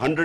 100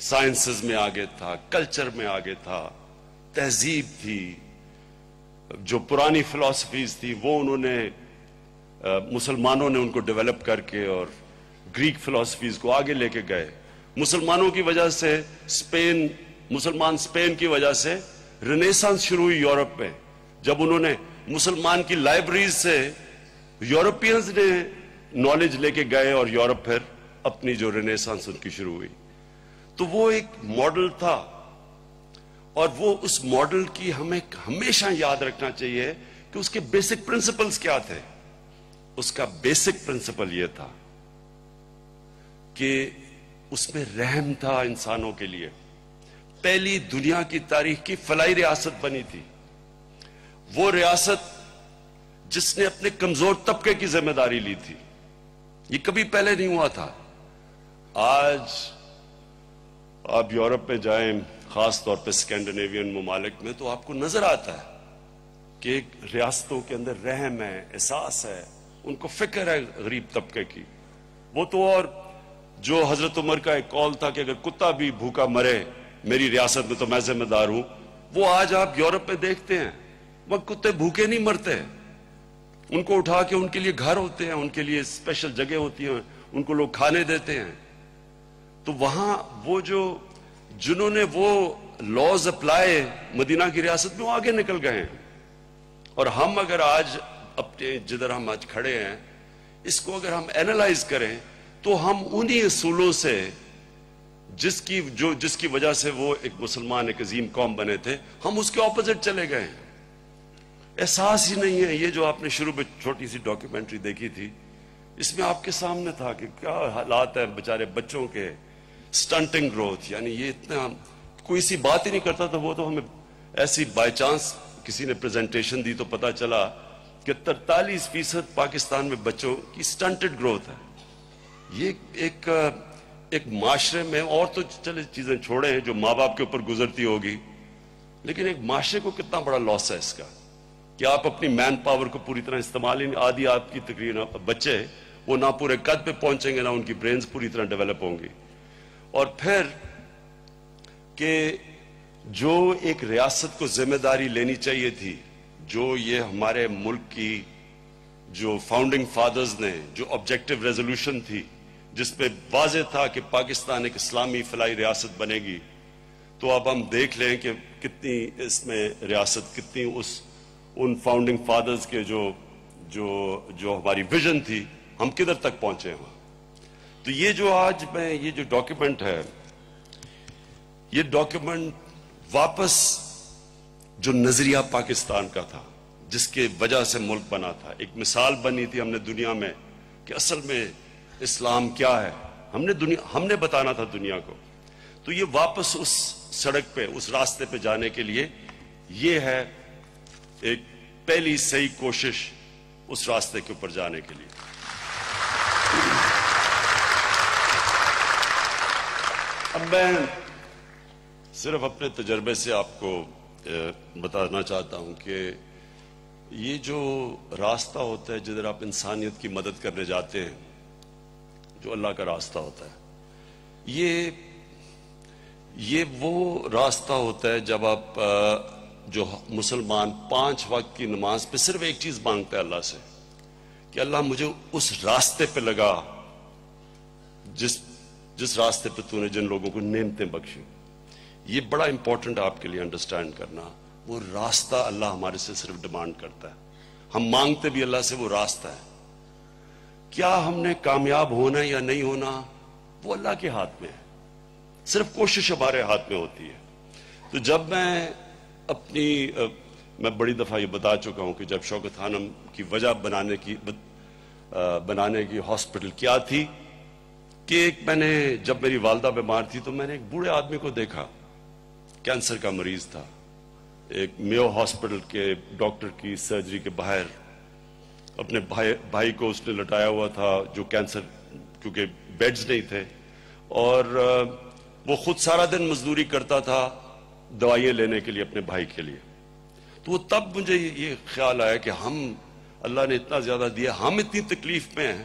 sciences میں آگے تھا، کلچر میں آگے تھا، تہذیب تھی، جو پرانی فلسفیز تھی وہ انہوں نے مسلمانوں نے ان کو ڈیولپ کر کے اور گریک فلسفیز کو آگے لے کے گئے. مسلمانوں کی وجہ سے اسپین کی وجہ سے رینیسانس شروع ہوئی یورپ میں. جب انہوں نے مسلمان کی لائبریریز سے یورپینز نے نالج لے کے گئے اور یورپ پھر اپنی جو رینیسانس ان کی شروع ہوئی. تو وہ ایک ماڈل تھا اور وہ اس ماڈل کی ہمیں ہمیشہ یاد رکھنا چاہیے کہ اس کے بیسک پرنسپلز کیا تھے. اس کا بیسک پرنسپل یہ تھا کہ اس میں رحم تھا انسانوں کے لیے. پہلی دنیا کی تاریخ کی فلاحی ریاست بنی تھی، وہ ریاست جس نے اپنے کمزور طبقے کی ذمہ داری لی تھی. یہ کبھی پہلے نہیں ہوا تھا. آج آپ یورپ میں جائیں، خاص طور پہ اسکینڈینیوین ممالک میں، تو آپ کو نظر آتا ہے کہ ایک ریاستوں کے اندر رحم ہے، احساس ہے، ان کو فکر ہے غریب طبقے کی. وہ تو اور جو حضرت عمر کا ایک قول تھا کہ اگر کتا بھی بھوکا مرے میری ریاست میں تو میں ذمہ دار ہوں، وہ آج آپ یورپ میں دیکھتے ہیں وہ کتے بھوکے نہیں مرتے. ان کو اٹھا کے ان کے لیے گھر ہوتے ہیں، ان کے لیے اسپیشل جگہ ہوتی ہیں، ان کو لوگ کھانے دیتے ہیں. تو وہاں وہ جنہوں نے وہ لاز اپلائی مدینہ کی ریاست میں وہ آگے نکل گئے ہیں. اور ہم اگر آج اپنے جدھر ہم آج کھڑے ہیں اس کو اگر ہم اینالائز کریں تو ہم انہی اصولوں سے جس کی وجہ سے وہ ایک مسلمان ایک عظیم قوم بنے تھے، ہم اس کے اپوزٹ چلے گئے ہیں. احساس ہی نہیں ہے. یہ جو آپ نے شروع میں چھوٹی سی ڈاکیومنٹری دیکھی تھی، اس میں آپ کے سامنے تھا کہ کیا حالات ہیں بیچارے بچوں کے، سٹنٹنگ گروتھ، یعنی یہ اتنا کوئی سی بات ہی نہیں کرتا تھا. وہ تو ہمیں ایسی بائی چانس کسی نے پریزنٹیشن دی تو پتا چلا کہ 43% پاکستان میں بچوں کی سٹنٹڈ گروتھ ہے. یہ ایک معاشرے میں، اور تو چلے چیزیں چھوڑے ہیں جو ماں باپ کے اوپر گزرتی ہوگی، لیکن ایک معاشرے کو کتنا بڑا لاس ہے اس کا کہ آپ اپنی مین پاور کو پوری طرح استعمال ہی نہیں. آدھی آپ کی تقریباً بچے وہ نہ پورے قد پہ پہنچیں گے، نہ ان کی برینز پوری طرح ڈیولپ ہوں گی. اور پھر کہ جو ایک ریاست کو ذمہ داری لینی چاہیے تھی، جو یہ ہمارے ملک کی جو فاؤنڈنگ فادرز نے جو آبجیکٹو ریزولوشن تھی جس پہ واضح تھا کہ پاکستان ایک اسلامی فلاحی ریاست بنے گی، تو اب ہم دیکھ لیں کہ کتنی اس میں ریاست کتنی ان فاؤنڈنگ فادرز کے جو ہماری ویژن تھی ہم کدھر تک پہنچے ہیں. تو یہ جو آج میں یہ جو ڈاکیومنٹ ہے، یہ ڈاکیومنٹ واپس جو نظریہ پاکستان کا تھا جس کے وجہ سے ملک بنا تھا، ایک مثال بنی تھی ہم نے دنیا میں کہ اصل میں اسلام کیا ہے، ہم نے بتانا تھا دنیا کو. تو یہ واپس اس سڑک پہ، اس راستے پہ جانے کے لیے یہ ہے ایک پہلی صحیح کوشش اس راستے کے اوپر جانے کے لیے. اب میں صرف اپنے تجربے سے آپ کو بتانا چاہتا ہوں کہ یہ جو راستہ ہوتا ہے جدھر آپ انسانیت کی مدد کرنے جاتے ہیں، جو اللہ کا راستہ ہوتا ہے، یہ وہ راستہ ہوتا ہے جب آپ جو مسلمان 5 وقت کی نماز پہ صرف ایک چیز مانگتا ہے اللہ سے کہ اللہ مجھے اس راستے پہ لگا جس راستے پہ تو نے جن لوگوں کو نعمتیں بخشی. یہ بڑا امپورٹنٹ آپ کے لیے انڈرسٹینڈ کرنا. وہ راستہ اللہ ہمارے سے صرف ڈیمانڈ کرتا ہے، ہم مانگتے بھی اللہ سے وہ راستہ ہے. کیا ہم نے کامیاب ہونا یا نہیں ہونا وہ اللہ کے ہاتھ میں ہے، صرف کوشش ہمارے ہاتھ میں ہوتی ہے. تو جب میں بڑی دفعہ یہ بتا چکا ہوں کہ جب شوکت خانم کی وجہ بنانے کی ہاسپٹل کیا تھی کہ جب میری والدہ بیمار تھی تو میں نے ایک بوڑھے آدمی کو دیکھا، کینسر کا مریض تھا. ایک میو ہاسپٹل کے ڈاکٹر کی سرجری کے باہر اپنے بھائی کو اس نے لٹایا ہوا تھا جو کینسر، کیونکہ بیڈز نہیں تھے، اور وہ خود سارا دن مزدوری کرتا تھا دوائیں لینے کے لیے اپنے بھائی کے لیے. تو وہ تب مجھے یہ خیال آیا کہ اللہ نے اتنا زیادہ دیا، ہم اتنی تکلیف میں ہیں،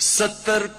70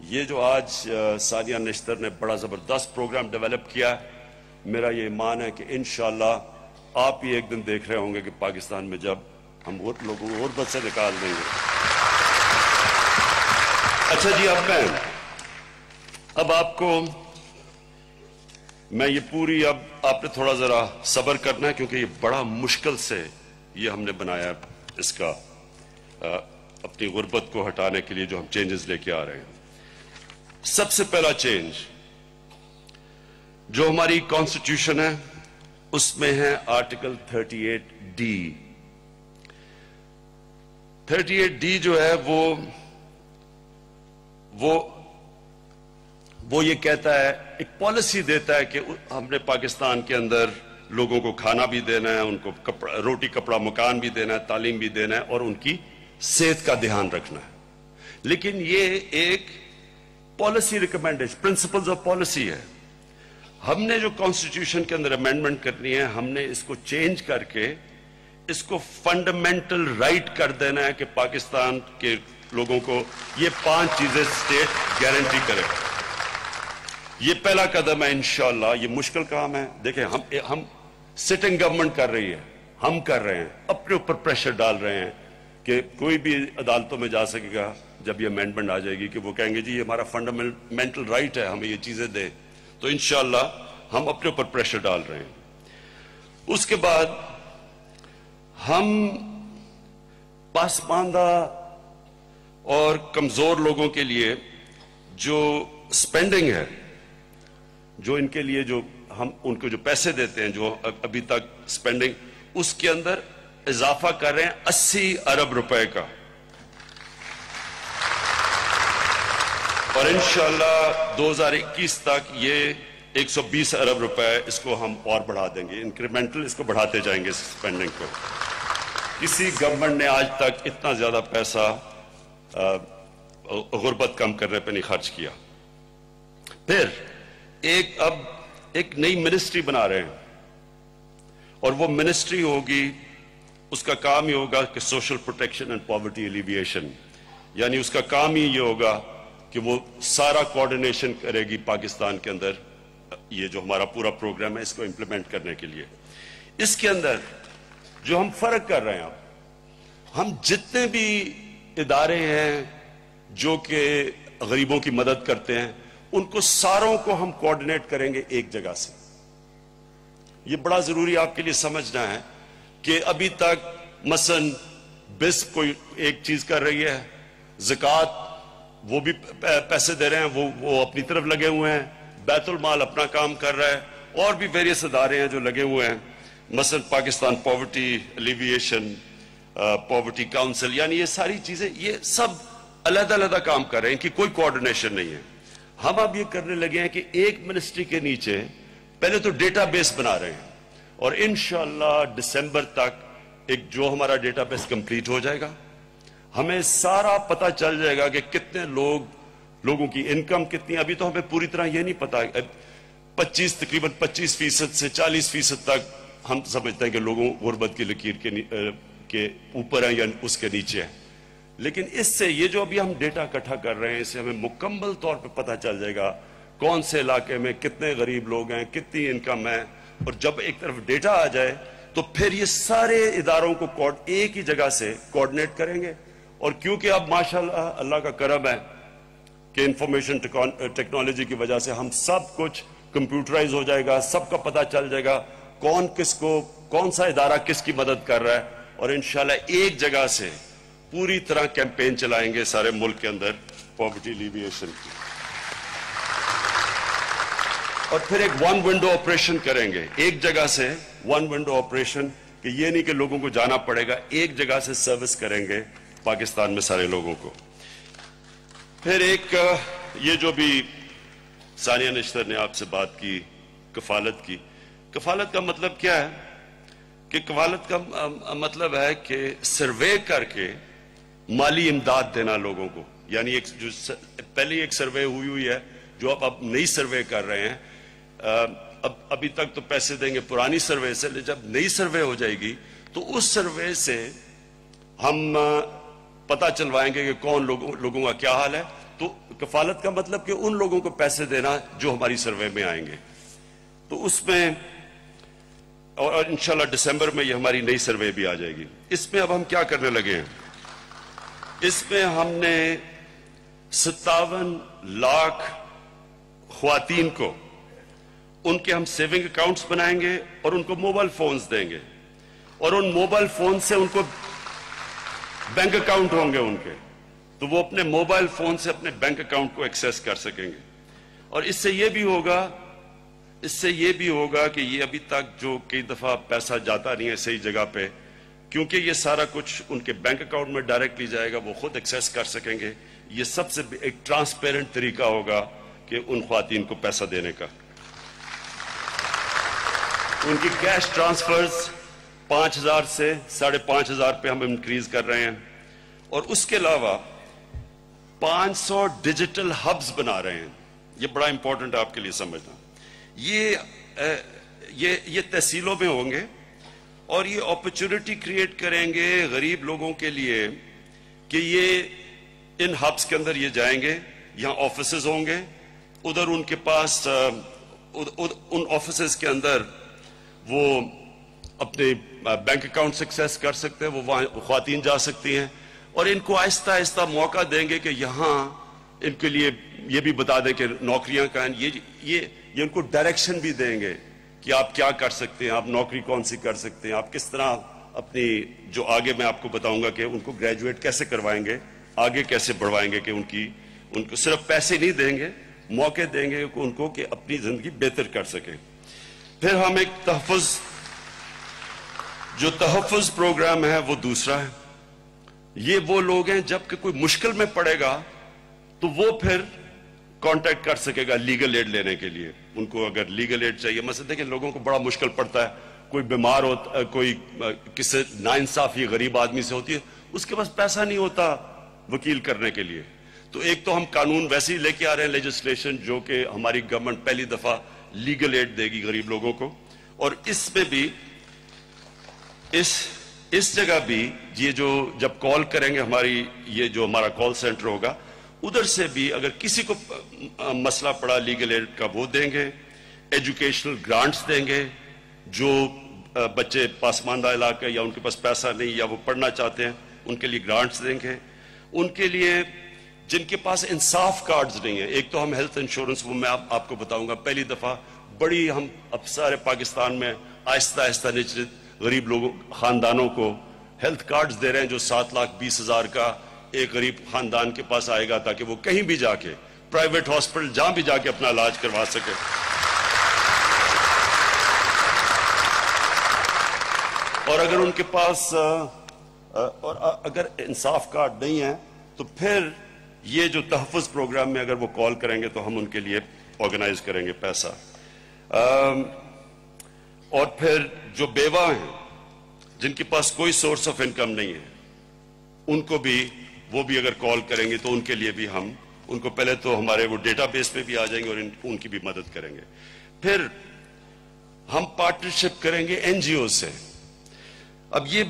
یہ جو آج ثانیہ نشتر نے بڑا زبردست پروگرام ڈیولپ کیا ہے، میرا یہ ایمان ہے کہ انشاءاللہ آپ ہی ایک دن دیکھ رہے ہوں گے کہ پاکستان میں جب ہم اور لوگوں کو غربت سے نکال دیں گے۔ اچھا جی، اب آپ کو میں یہ پوری، اب آپ نے تھوڑا ذرا صبر کرنا ہے کیونکہ یہ بڑا مشکل سے یہ ہم نے بنایا اس کا اپنی غربت کو ہٹانے کے لیے جو ہم چینجز لے کے آ رہے ہیں۔ سب سے پہلا چینج جو ہماری کانسٹیٹیوشن ہے اس میں ہے آرٹیکل 38D۔ 38D جو ہے وہ یہ کہتا ہے، ایک پالیسی دیتا ہے کہ ہم نے پاکستان کے اندر لوگوں کو کھانا بھی دینا ہے، ان کو روٹی کپڑا مکان بھی دینا ہے، تعلیم بھی دینا ہے اور ان کی صحت کا دھیان رکھنا ہے۔ لیکن یہ ایک policy recommendation, principles of policy ہے۔ ہم نے جو کانسٹیٹیوشن کے اندر امینڈمنٹ کرنی ہے، ہم نے اس کو چینج کر کے اس کو فنڈامنٹل رائٹ کر دینا ہے کہ پاکستان کے لوگوں کو یہ 5 چیزیں اسٹیٹ گارنٹی کرے۔ یہ پہلا قدم ہے انشاءاللہ۔ یہ مشکل کام ہے، دیکھیں ہم سٹنگ گورنمنٹ کر رہی ہے، ہم کر رہے ہیں، اپنے اوپر پریشر ڈال رہے ہیں کہ کوئی بھی عدالتوں میں جا سکے گا جب یہ امینڈمنٹ آ جائے گی کہ وہ کہیں گے جی یہ ہمارا فنڈامنٹل رائٹ ہے، ہمیں یہ چیزیں دیں، تو انشاءاللہ ہم اپنے اوپر پریشر ڈال رہے ہیں۔ اس کے بعد ہم پسماندہ اور کمزور لوگوں کے لیے جو سپینڈنگ ہے، جو ان کے لیے جو ہم ان کو جو پیسے دیتے ہیں، جو ابھی تک سپینڈنگ، اس کے اندر اضافہ کر رہے ہیں 80 ارب روپے کا، اور انشاءاللہ 2021 تک یہ 120 ارب روپے اس کو ہم اور بڑھا دیں گے، انکریمنٹل اس کو بڑھاتے جائیں گے سپینڈنگ کو۔ کسی گورنمنٹ نے آج تک اتنا زیادہ پیسہ غربت کم کرنے پہ نہیں خرچ کیا۔ پھر اب ایک نئی منسٹری بنا رہے ہیں، اور وہ منسٹری ہوگی، اس کا کام ہی ہوگا کہ social protection and poverty alleviation, یعنی اس کا کام ہی یہ ہوگا کہ وہ سارا کوارڈینیشن کرے گی پاکستان کے اندر، یہ جو ہمارا پورا پروگرام ہے اس کو امپلیمنٹ کرنے کے لیے۔ اس کے اندر جو ہم فرق کر رہے ہیں، ہم جتنے بھی ادارے ہیں جو کہ غریبوں کی مدد کرتے ہیں، ان کو ساروں کو ہم کوارڈینیٹ کریں گے ایک جگہ سے۔ یہ بڑا ضروری آپ کے لیے سمجھنا ہے کہ ابھی تک مثلا بسپ کوئی ایک چیز کر رہی ہے، زکوٰۃ وہ بھی پیسے دے رہے ہیں، وہ اپنی طرف لگے ہوئے ہیں، بیت المال اپنا کام کر رہا ہے، اور بھی ویریس ادارے ہیں جو لگے ہوئے ہیں، مثلا Pakistan poverty alleviation, poverty council, یعنی یہ ساری چیزیں یہ سب علیحدہ علیحدہ کام کر رہے ہیں، ان کی کوئی کوارڈینیشن نہیں ہے۔ ہم اب یہ کرنے لگے ہیں کہ ایک منسٹری کے نیچے پہلے تو ڈیٹا بیس بنا رہے ہیں، اور انشاءاللہ دسمبر تک ایک جو ہمارا ڈیٹا بیس کمپلیٹ ہو جائے گا، ہمیں سارا پتہ چل جائے گا کہ کتنے لوگوں کی انکم کتنی۔ ابھی تو ہمیں پوری طرح یہ نہیں پتا، تقریباً 25% سے 40% تک ہم سمجھتے ہیں کہ لوگوں غربت کی لکیر کے اوپر ہیں یا اس کے نیچے ہیں، لیکن اس سے یہ جو ابھی ہم ڈیٹا اکٹھا کر رہے ہیں، اس سے ہمیں مکمل طور پہ پتہ چل جائے گا کون سے علاقے میں کتنے غریب لوگ ہیں، کتنی انکم ہے، اور جب ایک طرف ڈیٹا آ جائے تو پھر یہ سارے اداروں کو ایک ہی جگہ سے کوارڈینیٹ کریں گے۔ اور کیونکہ اب ماشاءاللہ اللہ کا کرم ہے کہ انفارمیشن ٹیکنالوجی کی وجہ سے ہم سب کچھ کمپیوٹرائز ہو جائے گا، سب کا پتہ چل جائے گا کون کس کو، کون سا ادارہ کس کی مدد کر رہا ہے، اور انشاءاللہ ایک جگہ سے پوری طرح کیمپین چلائیں گے سارے ملک کے اندر پاورٹی ایلیویشن کی۔ اور پھر ایک ون ونڈو آپریشن کریں گے، ایک جگہ سے ون ونڈو آپریشن، کہ یہ نہیں کہ لوگوں کو جانا پڑے گا، ایک جگہ سے سروس کریں گے پاکستان میں سارے لوگوں کو۔ پھر ایک یہ جو بھی ثانیہ نشتر نے آپ سے بات کی کفالت کی، کفالت کا مطلب کیا ہے کہ کفالت کا مطلب ہے کہ سروے کر کے مالی امداد دینا لوگوں کو، یعنی ایک جو پہلے ایک سروے ہوئی ہے جو اب نئی سروے کر رہے ہیں، ابھی تک تو پیسے دیں گے پرانی سروے سے، جب نئی سروے ہو جائے گی تو اس سروے سے ہم پتہ چلوائیں گے کہ کون لوگوں کا کیا حال ہے، تو کفالت کا مطلب کہ ان لوگوں کو پیسے دینا جو ہماری سروے میں آئیں گے. تو اس میں اور انشاءاللہ دسمبر میں یہ ہماری نئی سروے بھی آ جائے گی. اس میں اب ہم کیا کرنے لگے ہیں؟ اس میں ہم نے 57 لاکھ خواتین کو ان کے ہم سیونگ اکاؤنٹس بنائیں گے اور ان کو موبائل فونز دیں گے, اور ان موبائل فون سے ان کو بینک اکاؤنٹ ہوں گے ان کے, تو وہ اپنے موبائل فون سے اپنے بینک اکاؤنٹ کو ایکسیس کر سکیں گے. اور اس سے یہ بھی ہوگا کہ یہ ابھی تک جو کئی دفعہ پیسہ جاتا نہیں ہے صحیح جگہ پہ, کیونکہ یہ سارا کچھ ان کے بینک اکاؤنٹ میں ڈائریکٹلی جائے گا, وہ خود ایکسیس کر سکیں گے. یہ سب سے ایک ٹرانسپیرنٹ طریقہ ہوگا کہ ان خواتین کو پیسہ دینے کا. ان کی کیش ٹرانسفرز 5,000 سے 5,500 پہ ہم انکریز کر رہے ہیں, اور اس کے علاوہ 500 ڈیجیٹل ہبز بنا رہے ہیں. یہ بڑا امپورٹنٹ ہے آپ کے لیے سمجھنا. یہ تحصیلوں میں ہوں گے, اور یہ اپرچونٹی کریٹ کریں گے غریب لوگوں کے لیے کہ یہ ان ہبز کے اندر یہ جائیں گے, یہاں آفیسز ہوں گے, ادھر ان کے پاس ان آفیسز کے اندر وہ اپنے بینک اکاؤنٹ ایکسیس کر سکتے ہیں, وہ وہاں خواتین جا سکتی ہیں, اور ان کو آہستہ آہستہ موقع دیں گے کہ یہاں ان کے لیے یہ بھی بتا دیں کہ نوکریاں کہاں, یہ ان کو ڈائریکشن بھی دیں گے کہ آپ کیا کر سکتے ہیں, آپ نوکری کون سی کر سکتے ہیں, آپ کس طرح اپنی جو آگے میں آپ کو بتاؤں گا کہ ان کو گریجویٹ کیسے کروائیں گے, آگے کیسے بڑھوائیں گے, کہ ان کو صرف پیسے نہیں دیں گے, موقع دیں گے ان کو کہ اپنی زندگی بہتر کر سکیں. پھر ہم ایک تحفظ پروگرام ہے وہ دوسرا ہے. یہ وہ لوگ ہیں جب کہ کوئی مشکل میں پڑے گا تو وہ پھر کانٹیکٹ کر سکے گا لیگل ایڈ لینے کے لیے. ان کو اگر لیگل ایڈ چاہیے, مثلا دیکھیں لوگوں کو بڑا مشکل پڑتا ہے, کوئی بیمار ہوتا, کوئی کسی ناانصافی غریب آدمی سے ہوتی ہے, اس کے پاس پیسہ نہیں ہوتا وکیل کرنے کے لیے. تو ایک تو ہم قانون ویسے ہی لے کے آ رہے ہیں, لیجسلیشن, جو کہ ہماری گورنمنٹ پہلی دفعہ لیگل ایڈ دے گی غریب لوگوں کو. اور اس میں بھی اس جگہ بھی یہ جو جب کال کریں گے یہ جو ہمارا کال سینٹر ہوگا, ادھر سے بھی اگر کسی کو مسئلہ پڑا لیگل ایڈ کا وہ دیں گے. ایجوکیشنل گرانٹس دیں گے, جو بچے پسماندہ علاقے یا ان کے پاس پیسہ نہیں یا وہ پڑھنا چاہتے ہیں ان کے لیے گرانٹس دیں گے. ان کے لیے جن کے پاس انصاف کارڈز نہیں ہیں, ایک تو ہم ہیلتھ انشورنس, وہ میں آپ کو بتاؤں گا, پہلی دفعہ بڑی ہم اب سارے پاکستان میں آہستہ آہستہ نچلے غریب لوگوں خاندانوں کو ہیلتھ کارڈز دے رہے ہیں, جو 7,20,000 کا ایک غریب خاندان کے پاس آئے گا, تاکہ وہ کہیں بھی جا کے پرائیویٹ ہاسپٹل جہاں بھی جا کے اپنا علاج کروا سکے. اور اگر ان کے پاس اگر انصاف کارڈ نہیں ہے تو پھر یہ جو تحفظ پروگرام میں اگر وہ کال کریں گے تو ہم ان کے لیے آرگنائز کریں گے پیسہ. اور پھر جو بیوہ ہیں جن کے پاس کوئی سورس آف انکم نہیں ہے, ان کو بھی وہ بھی اگر کال کریں گے تو ان کے لیے بھی ہم ان کو پہلے تو ہمارے وہ ڈیٹا بیس پہ بھی آ جائیں گے اور ان کی بھی مدد کریں گے. پھر ہم پارٹنرشپ کریں گے این جی او سے. اب یہ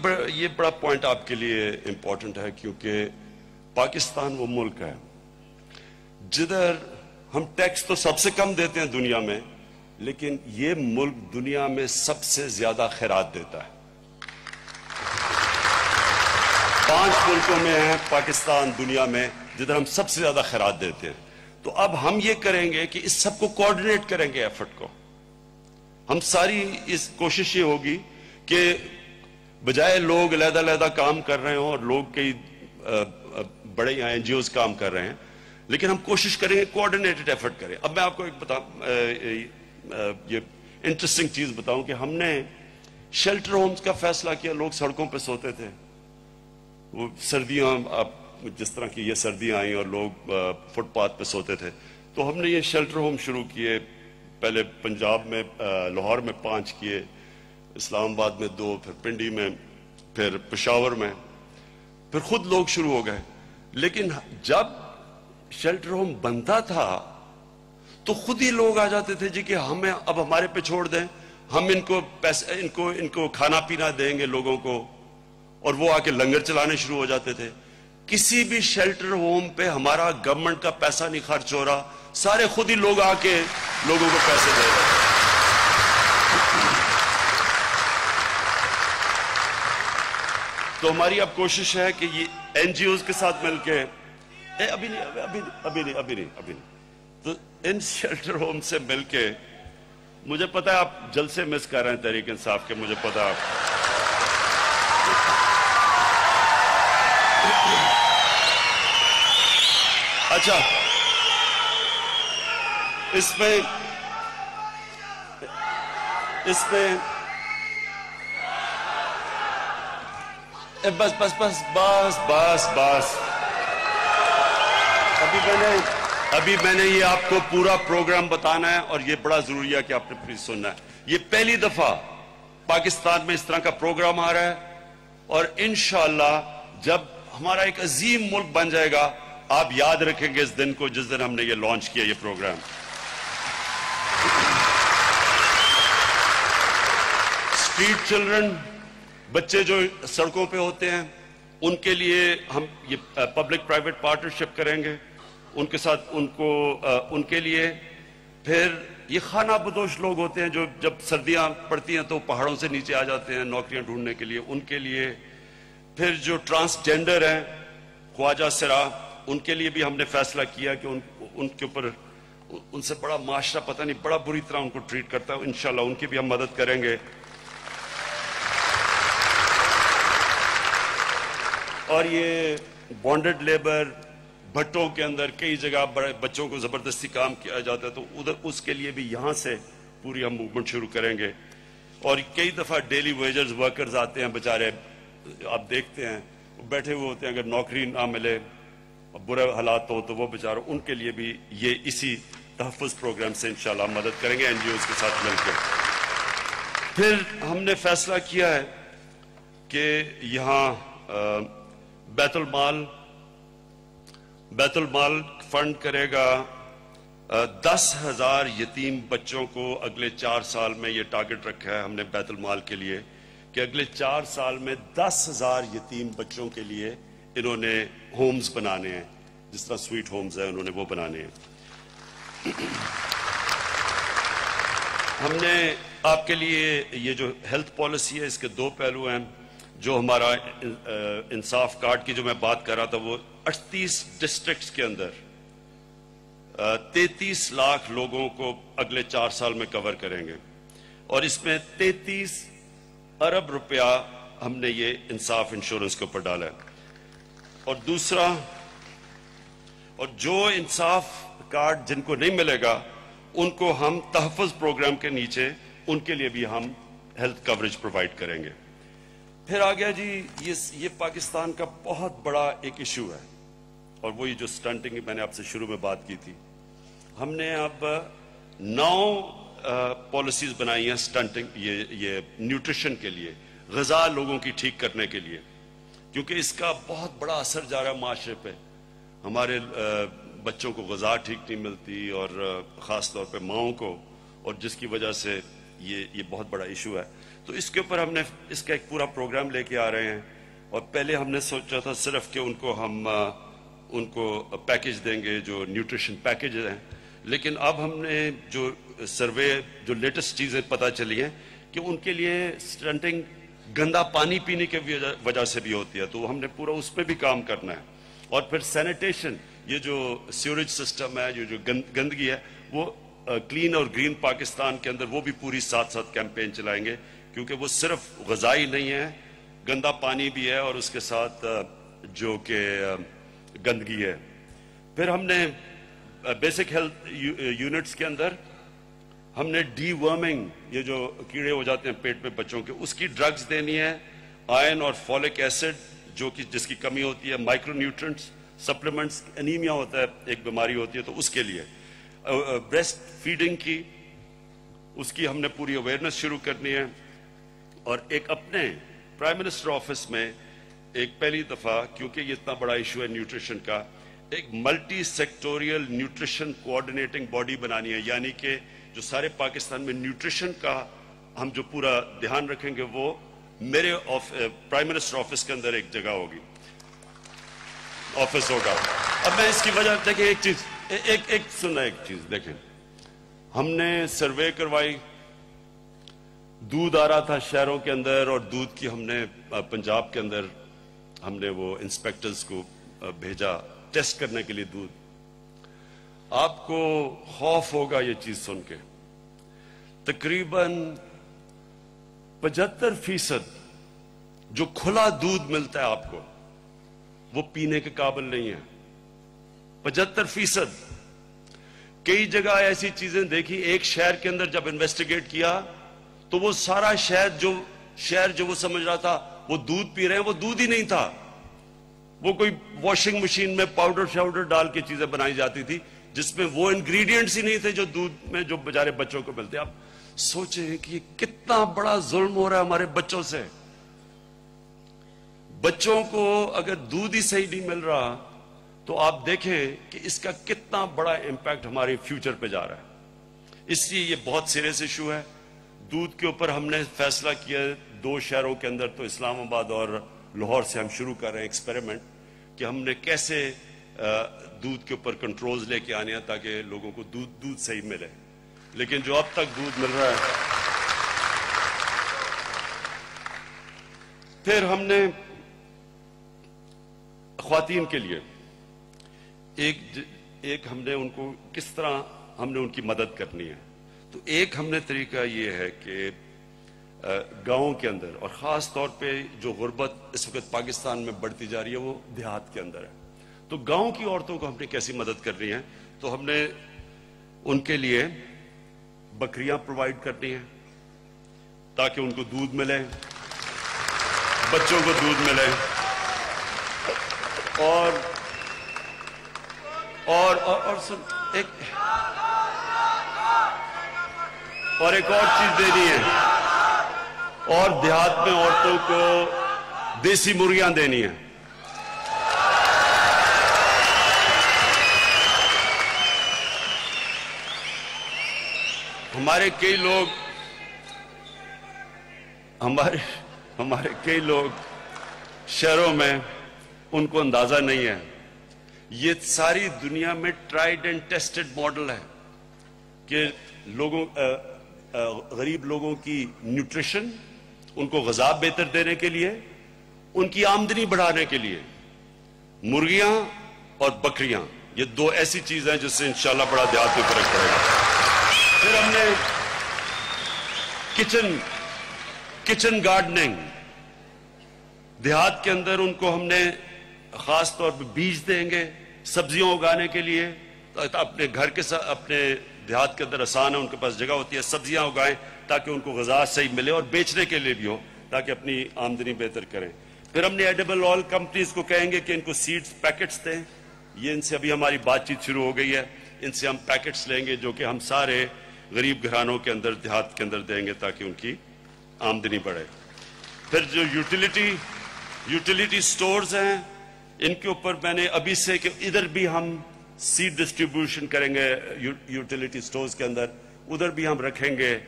بڑا پوائنٹ آپ کے لیے امپورٹنٹ ہے, کیونکہ پاکستان وہ ملک ہے جدھر ہم ٹیکس تو سب سے کم دیتے ہیں دنیا میں, لیکن یہ ملک دنیا میں سب سے زیادہ خیرات دیتا ہے. 5 ملکوں میں ہے پاکستان دنیا میں جدھر ہم سب سے زیادہ خیرات دیتے ہیں. تو اب ہم یہ کریں گے کہ اس سب کو کوآرڈینیٹ کریں گے ایفرٹ کو. ہم ساری اس کوشش یہ ہوگی کہ بجائے لوگ علیحدہ علیحدہ کام کر رہے ہوں اور لوگ کئی بڑے یہاں این جی اوز کام کر رہے ہیں, لیکن ہم کوشش کریں گے کوآرڈینیٹڈ ایفرٹ کریں. اب میں آپ کو ایک یہ انٹرسٹنگ چیز بتاؤں کہ ہم نے شیلٹر ہومز کا فیصلہ کیا. لوگ سڑکوں پہ سوتے تھے, وہ سردیاں جس طرح کی یہ سردیاں آئیں اور لوگ فٹ پاتھ پہ سوتے تھے, تو ہم نے یہ شیلٹر ہوم شروع کیے. پہلے پنجاب میں لاہور میں 5 کیے, اسلام آباد میں 2, پھر پنڈی میں, پھر پشاور میں, پھر خود لوگ شروع ہو گئے. لیکن جب شیلٹر ہوم بنتا تھا تو خود ہی لوگ آ جاتے تھے جی کہ ہمیں اب ہمارے پہ چھوڑ دیں, ہم ان کو پیسے ان کو کھانا پینا دیں گے لوگوں کو, اور وہ آ کے لنگر چلانے شروع ہو جاتے تھے. کسی بھی شیلٹر ہوم پہ ہمارا گورنمنٹ کا پیسہ نہیں خرچ ہو رہا, سارے خود ہی لوگ آ کے لوگوں کو پیسے دے رہے ہیں. تو ہماری اب کوشش ہے کہ یہ این جی اوز کے ساتھ مل کے ابھی نہیں تو ان شیلٹر ہوم سے مل کے, مجھے پتا ہے آپ جلد سے مس کر رہے ہیں تحریک انصاف کے, مجھے پتا آپ اچھا اس میں بس ابھی میں نے یہ آپ کو پورا پروگرام بتانا ہے, اور یہ بڑا ضروری ہے کہ آپ نے پلیز سننا ہے. یہ پہلی دفعہ پاکستان میں اس طرح کا پروگرام آ رہا ہے, اور انشاءاللہ جب ہمارا ایک عظیم ملک بن جائے گا, آپ یاد رکھیں گے اس دن کو جس دن ہم نے یہ لانچ کیا یہ پروگرام. اسٹریٹ چلڈرن, بچے جو سڑکوں پہ ہوتے ہیں, ان کے لیے ہم یہ پبلک پرائیویٹ پارٹنرشپ کریں گے ان کے ساتھ, ان کے لیے. پھر یہ خانہ بدوش لوگ ہوتے ہیں جو جب سردیاں پڑتی ہیں تو پہاڑوں سے نیچے آ جاتے ہیں نوکریاں ڈھونڈنے کے لیے, ان کے لیے. پھر جو ٹرانسجینڈر ہیں, خواجہ سرا, ان کے لیے بھی ہم نے فیصلہ کیا کہ ان کے اوپر ان سے بڑا معاشرہ پتہ نہیں بڑا بری طرح ان کو ٹریٹ کرتا ہے, انشاءاللہ ان کی بھی ہم مدد کریں گے. اور یہ بانڈڈ لیبر, بھٹوں کے اندر کئی جگہ بڑے بچوں کو زبردستی کام کیا جاتا ہے, تو ادھر اس کے لیے بھی یہاں سے پوری ہم موومنٹ شروع کریں گے. اور کئی دفعہ ڈیلی ویجرز ورکرز آتے ہیں بیچارے, آپ دیکھتے ہیں بیٹھے ہوئے ہوتے ہیں, اگر نوکری نہ ملے برے حالات ہو تو وہ بیچارے, ان کے لیے بھی یہ اسی تحفظ پروگرام سے انشاءاللہ مدد کریں گے این جی اوز کے ساتھ مل کے. پھر ہم نے فیصلہ کیا ہے کہ یہاں بیت المال فنڈ کرے گا 10,000 یتیم بچوں کو. اگلے 4 سال میں یہ ٹارگٹ رکھا ہے ہم نے بیت المال کے لیے کہ اگلے 4 سال میں 10,000 یتیم بچوں کے لیے انہوں نے ہومز بنانے ہیں, جس طرح سویٹ ہومز ہیں انہوں نے وہ بنانے ہیں. ہم نے آپ کے لیے یہ جو ہیلتھ پالیسی ہے اس کے 2 پہلو ہیں. جو ہمارا انصاف کارڈ کی جو میں بات کر رہا تھا, وہ 38 ڈسٹرکٹس کے اندر 33 لاکھ لوگوں کو اگلے 4 سال میں کور کریں گے, اور اس میں 33 ارب روپیہ ہم نے یہ انصاف انشورنس کے اوپر ڈالا ہے. اور دوسرا, اور جو انصاف کارڈ جن کو نہیں ملے گا ان کو ہم تحفظ پروگرام کے نیچے ان کے لیے بھی ہم ہیلتھ کوریج پرووائڈ کریں گے. پھر آ گیا جی یہ پاکستان کا بہت بڑا ایک ایشو ہے, اور وہی جو سٹنٹنگ میں نے آپ سے شروع میں بات کی تھی. ہم نے اب 9 پالیسیز بنائی ہیں سٹنٹنگ, یہ نیوٹریشن کے لیے, غذا لوگوں کی ٹھیک کرنے کے لیے, کیونکہ اس کا بہت بڑا اثر جا رہا ہے معاشرے پہ. ہمارے بچوں کو غذا ٹھیک نہیں ملتی, اور خاص طور پہ ماؤں کو, اور جس کی وجہ سے یہ بہت بڑا ایشو ہے. تو اس کے اوپر ہم نے اس کا ایک پورا پروگرام لے کے آ رہے ہیں. اور پہلے ہم نے سوچا تھا صرف کہ ان کو پیکج دیں گے جو نیوٹریشن پیکج ہیں, لیکن اب ہم نے جو سروے جو لیٹسٹ چیزیں پتہ چلی ہیں کہ ان کے لیے سٹنٹنگ گندا پانی پینے کی وجہ سے بھی ہوتی ہے, تو ہم نے پورا اس پہ بھی کام کرنا ہے. اور پھر سینیٹیشن, یہ جو سیوریج سسٹم ہے, جو گندگی ہے, وہ کلین اور گرین پاکستان کے اندر وہ بھی پوری ساتھ کیمپین چلائیں گے, کیونکہ وہ صرف غذائی نہیں ہے, گندا پانی بھی ہے, اور اس کے ساتھ جو کہ گندگی ہے. پھر ہم نے بیسک ہیلتھ یونٹس کے اندر ہم نے ڈی ورمنگ, یہ جو کیڑے ہو جاتے ہیں پیٹ میں بچوں کے, اس کی ڈرگز دینی ہے. آئرن اور فولک ایسڈ جو کہ جس کی کمی ہوتی ہے, مائکرو نیوٹرنٹس, سپلیمنٹس, انیمیا ہوتا ہے ایک بیماری ہوتی ہے تو اس کے لیے, بریسٹ فیڈنگ کی, اس کی ہم نے پوری اویئرنس شروع کرنی ہے. اور ایک اپنے پرائم منسٹر آفس میں ایک پہلی دفعہ, کیونکہ یہ اتنا بڑا ایشو ہے نیوٹریشن کا, ایک ملٹی سیکٹوریل نیوٹریشن کوآرڈینیٹنگ باڈی بنانی ہے. یعنی کہ جو سارے پاکستان میں نیوٹریشن کا ہم جو پورا دھیان رکھیں گے وہ میرے پرائم منسٹر آفس کے اندر ایک جگہ ہوگی. آفس ہوگا. اب میں اس کی وجہ دیکھیں ایک چیز ایک چیز دیکھیں, ہم نے سروے کروائی, دودھ آ رہا تھا شہروں کے اندر, اور دودھ کی ہم نے پنجاب کے اندر ہم نے وہ انسپیکٹرز کو بھیجا ٹیسٹ کرنے کے لیے دودھ. آپ کو خوف ہوگا یہ چیز سن کے, تقریباً 75% جو کھلا دودھ ملتا ہے آپ کو وہ پینے کے قابل نہیں ہے. 75%. کئی جگہ ایسی چیزیں دیکھی, ایک شہر کے اندر جب انویسٹیگیٹ کیا تو وہ سارا شہر جو وہ سمجھ رہا تھا وہ دودھ پی رہے ہیں, وہ دودھ ہی نہیں تھا, وہ کوئی واشنگ مشین میں پاؤڈر شاؤڈر ڈال کے چیزیں بنائی جاتی تھی جس میں وہ انگریڈینٹس ہی نہیں تھے جو دودھ میں جو بیچارے بچوں کو ملتے. آپ سوچیں کہ یہ کتنا بڑا ظلم ہو رہا ہے ہمارے بچوں سے. بچوں کو اگر دودھ ہی صحیح نہیں مل رہا تو آپ دیکھیں کہ اس کا کتنا بڑا امپیکٹ ہمارے فیوچر پہ جا رہا ہے. اس لیے یہ بہت سیریس ایشو ہے. دودھ کے اوپر ہم نے فیصلہ کیا 2 شہروں کے اندر, تو اسلام آباد اور لاہور سے ہم شروع کر رہے ہیں ایکسپیریمنٹ کہ ہم نے کیسے دودھ کے اوپر کنٹرولز لے کے آنے ہیں تاکہ لوگوں کو دودھ صحیح ملے. لیکن جو اب تک دودھ مل رہا ہے, پھر ہم نے خواتین کے لیے ایک ہم نے ان کو کس طرح ہم نے ان کی مدد کرنی ہے. تو ایک ہم نے طریقہ یہ ہے کہ گاؤں کے اندر, اور خاص طور پہ جو غربت اس وقت پاکستان میں بڑھتی جا رہی ہے وہ دیہات کے اندر ہے, تو گاؤں کی عورتوں کو ہم نے کیسی مدد کرنی ہے. تو ہم نے ان کے لیے بکریاں پرووائڈ کرنی ہیں تاکہ ان کو دودھ ملے, بچوں کو دودھ ملے, اور سن ایک اور چیز دینی ہے, اور دیہات میں عورتوں کو دیسی مرغیاں دینی ہیں. ہمارے کئی لوگ شہروں میں ان کو اندازہ نہیں ہے. یہ ساری دنیا میں ٹرائیڈ اینڈ ٹیسٹڈ ماڈل ہے کہ غریب لوگوں کی نیوٹریشن, ان کو غذا بہتر دینے کے لیے, ان کی آمدنی بڑھانے کے لیے مرغیاں اور بکریاں, یہ 2 ایسی چیزیں ہیں جس سے انشاءاللہ بڑا دیہات میں فرق پڑے گا. پھر ہم نے کچن گارڈننگ دیہات کے اندر, ان کو ہم نے خاص طور پہ بیج دیں گے سبزیاں اگانے کے لیے. اپنے گھر کے ساتھ اپنے دیہات کے اندر آسان ہے, ان کے پاس جگہ ہوتی ہے, سبزیاں اگائیں تاکہ ان کو غذا صحیح ملے اور بیچنے کے لیے بھی ہو تاکہ اپنی آمدنی بہتر کریں. پھر ہم نے ایڈیبل آئل کمپنیز کو کہیں گے کہ ان کو سیڈز پیکٹس دیں. یہ ان سے ابھی ہماری بات چیت شروع ہو گئی ہے, ان سے ہم پیکٹس لیں گے جو کہ ہم سارے غریب گھرانوں کے اندر دیہات کے اندر دیں گے تاکہ ان کی آمدنی بڑھے. پھر جو یوٹیلیٹی سٹورز ہیں ان کے اوپر میں نے ابھی سے کہ ادھر بھی ہم سیڈ ڈسٹریبیوشن کریں گے یوٹیلیٹی سٹورز کے اندر, ادھر بھی ہم رکھیں گے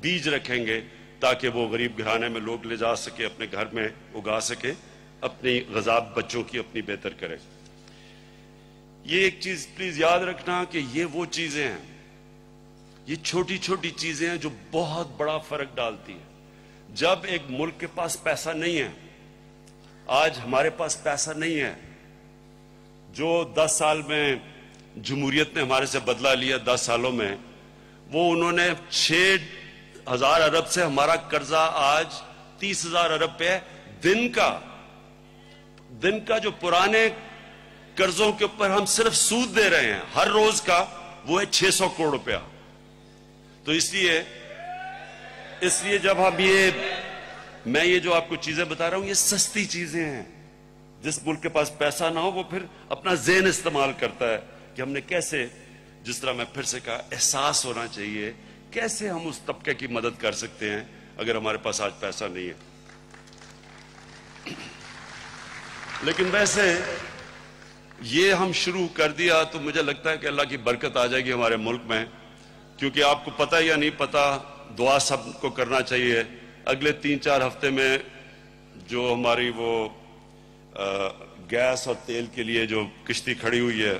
بیج رکھیں گے تاکہ وہ غریب گھرانے میں لوگ لے جا سکے, اپنے گھر میں اگا سکے, اپنی غذا بچوں کی اپنی بہتر کرے. یہ ایک چیز پلیز یاد رکھنا کہ یہ وہ چیزیں ہیں, یہ چھوٹی چھوٹی چیزیں ہیں جو بہت بڑا فرق ڈالتی ہیں. جب ایک ملک کے پاس پیسہ نہیں ہے, آج ہمارے پاس پیسہ نہیں ہے, جو 10 سال میں جمہوریت نے ہمارے سے بدلہ لیا 10 سالوں میں, وہ انہوں نے 6,000 ارب سے ہمارا قرضہ آج 30,000 ارب پہ ہے. دن کا جو پرانے قرضوں کے اوپر ہم صرف سود دے رہے ہیں ہر روز کا, وہ ہے 600 کروڑ روپیہ. تو اس لیے جب ہم میں یہ جو آپ کو چیزیں بتا رہا ہوں یہ سستی چیزیں ہیں. جس ملک کے پاس پیسہ نہ ہو وہ پھر اپنا ذہن استعمال کرتا ہے کہ ہم نے کیسے, جس طرح میں پھر سے کہا, احساس ہونا چاہیے کیسے ہم اس طبقے کی مدد کر سکتے ہیں اگر ہمارے پاس آج پیسہ نہیں ہے. لیکن ویسے یہ ہم شروع کر دیا تو مجھے لگتا ہے کہ اللہ کی برکت آ جائے گی ہمارے ملک میں, کیونکہ آپ کو پتہ یا نہیں پتہ, دعا سب کو کرنا چاہیے. اگلے 3-4 ہفتے میں جو ہماری وہ گیس اور تیل کے لیے جو کشتی کھڑی ہوئی ہے،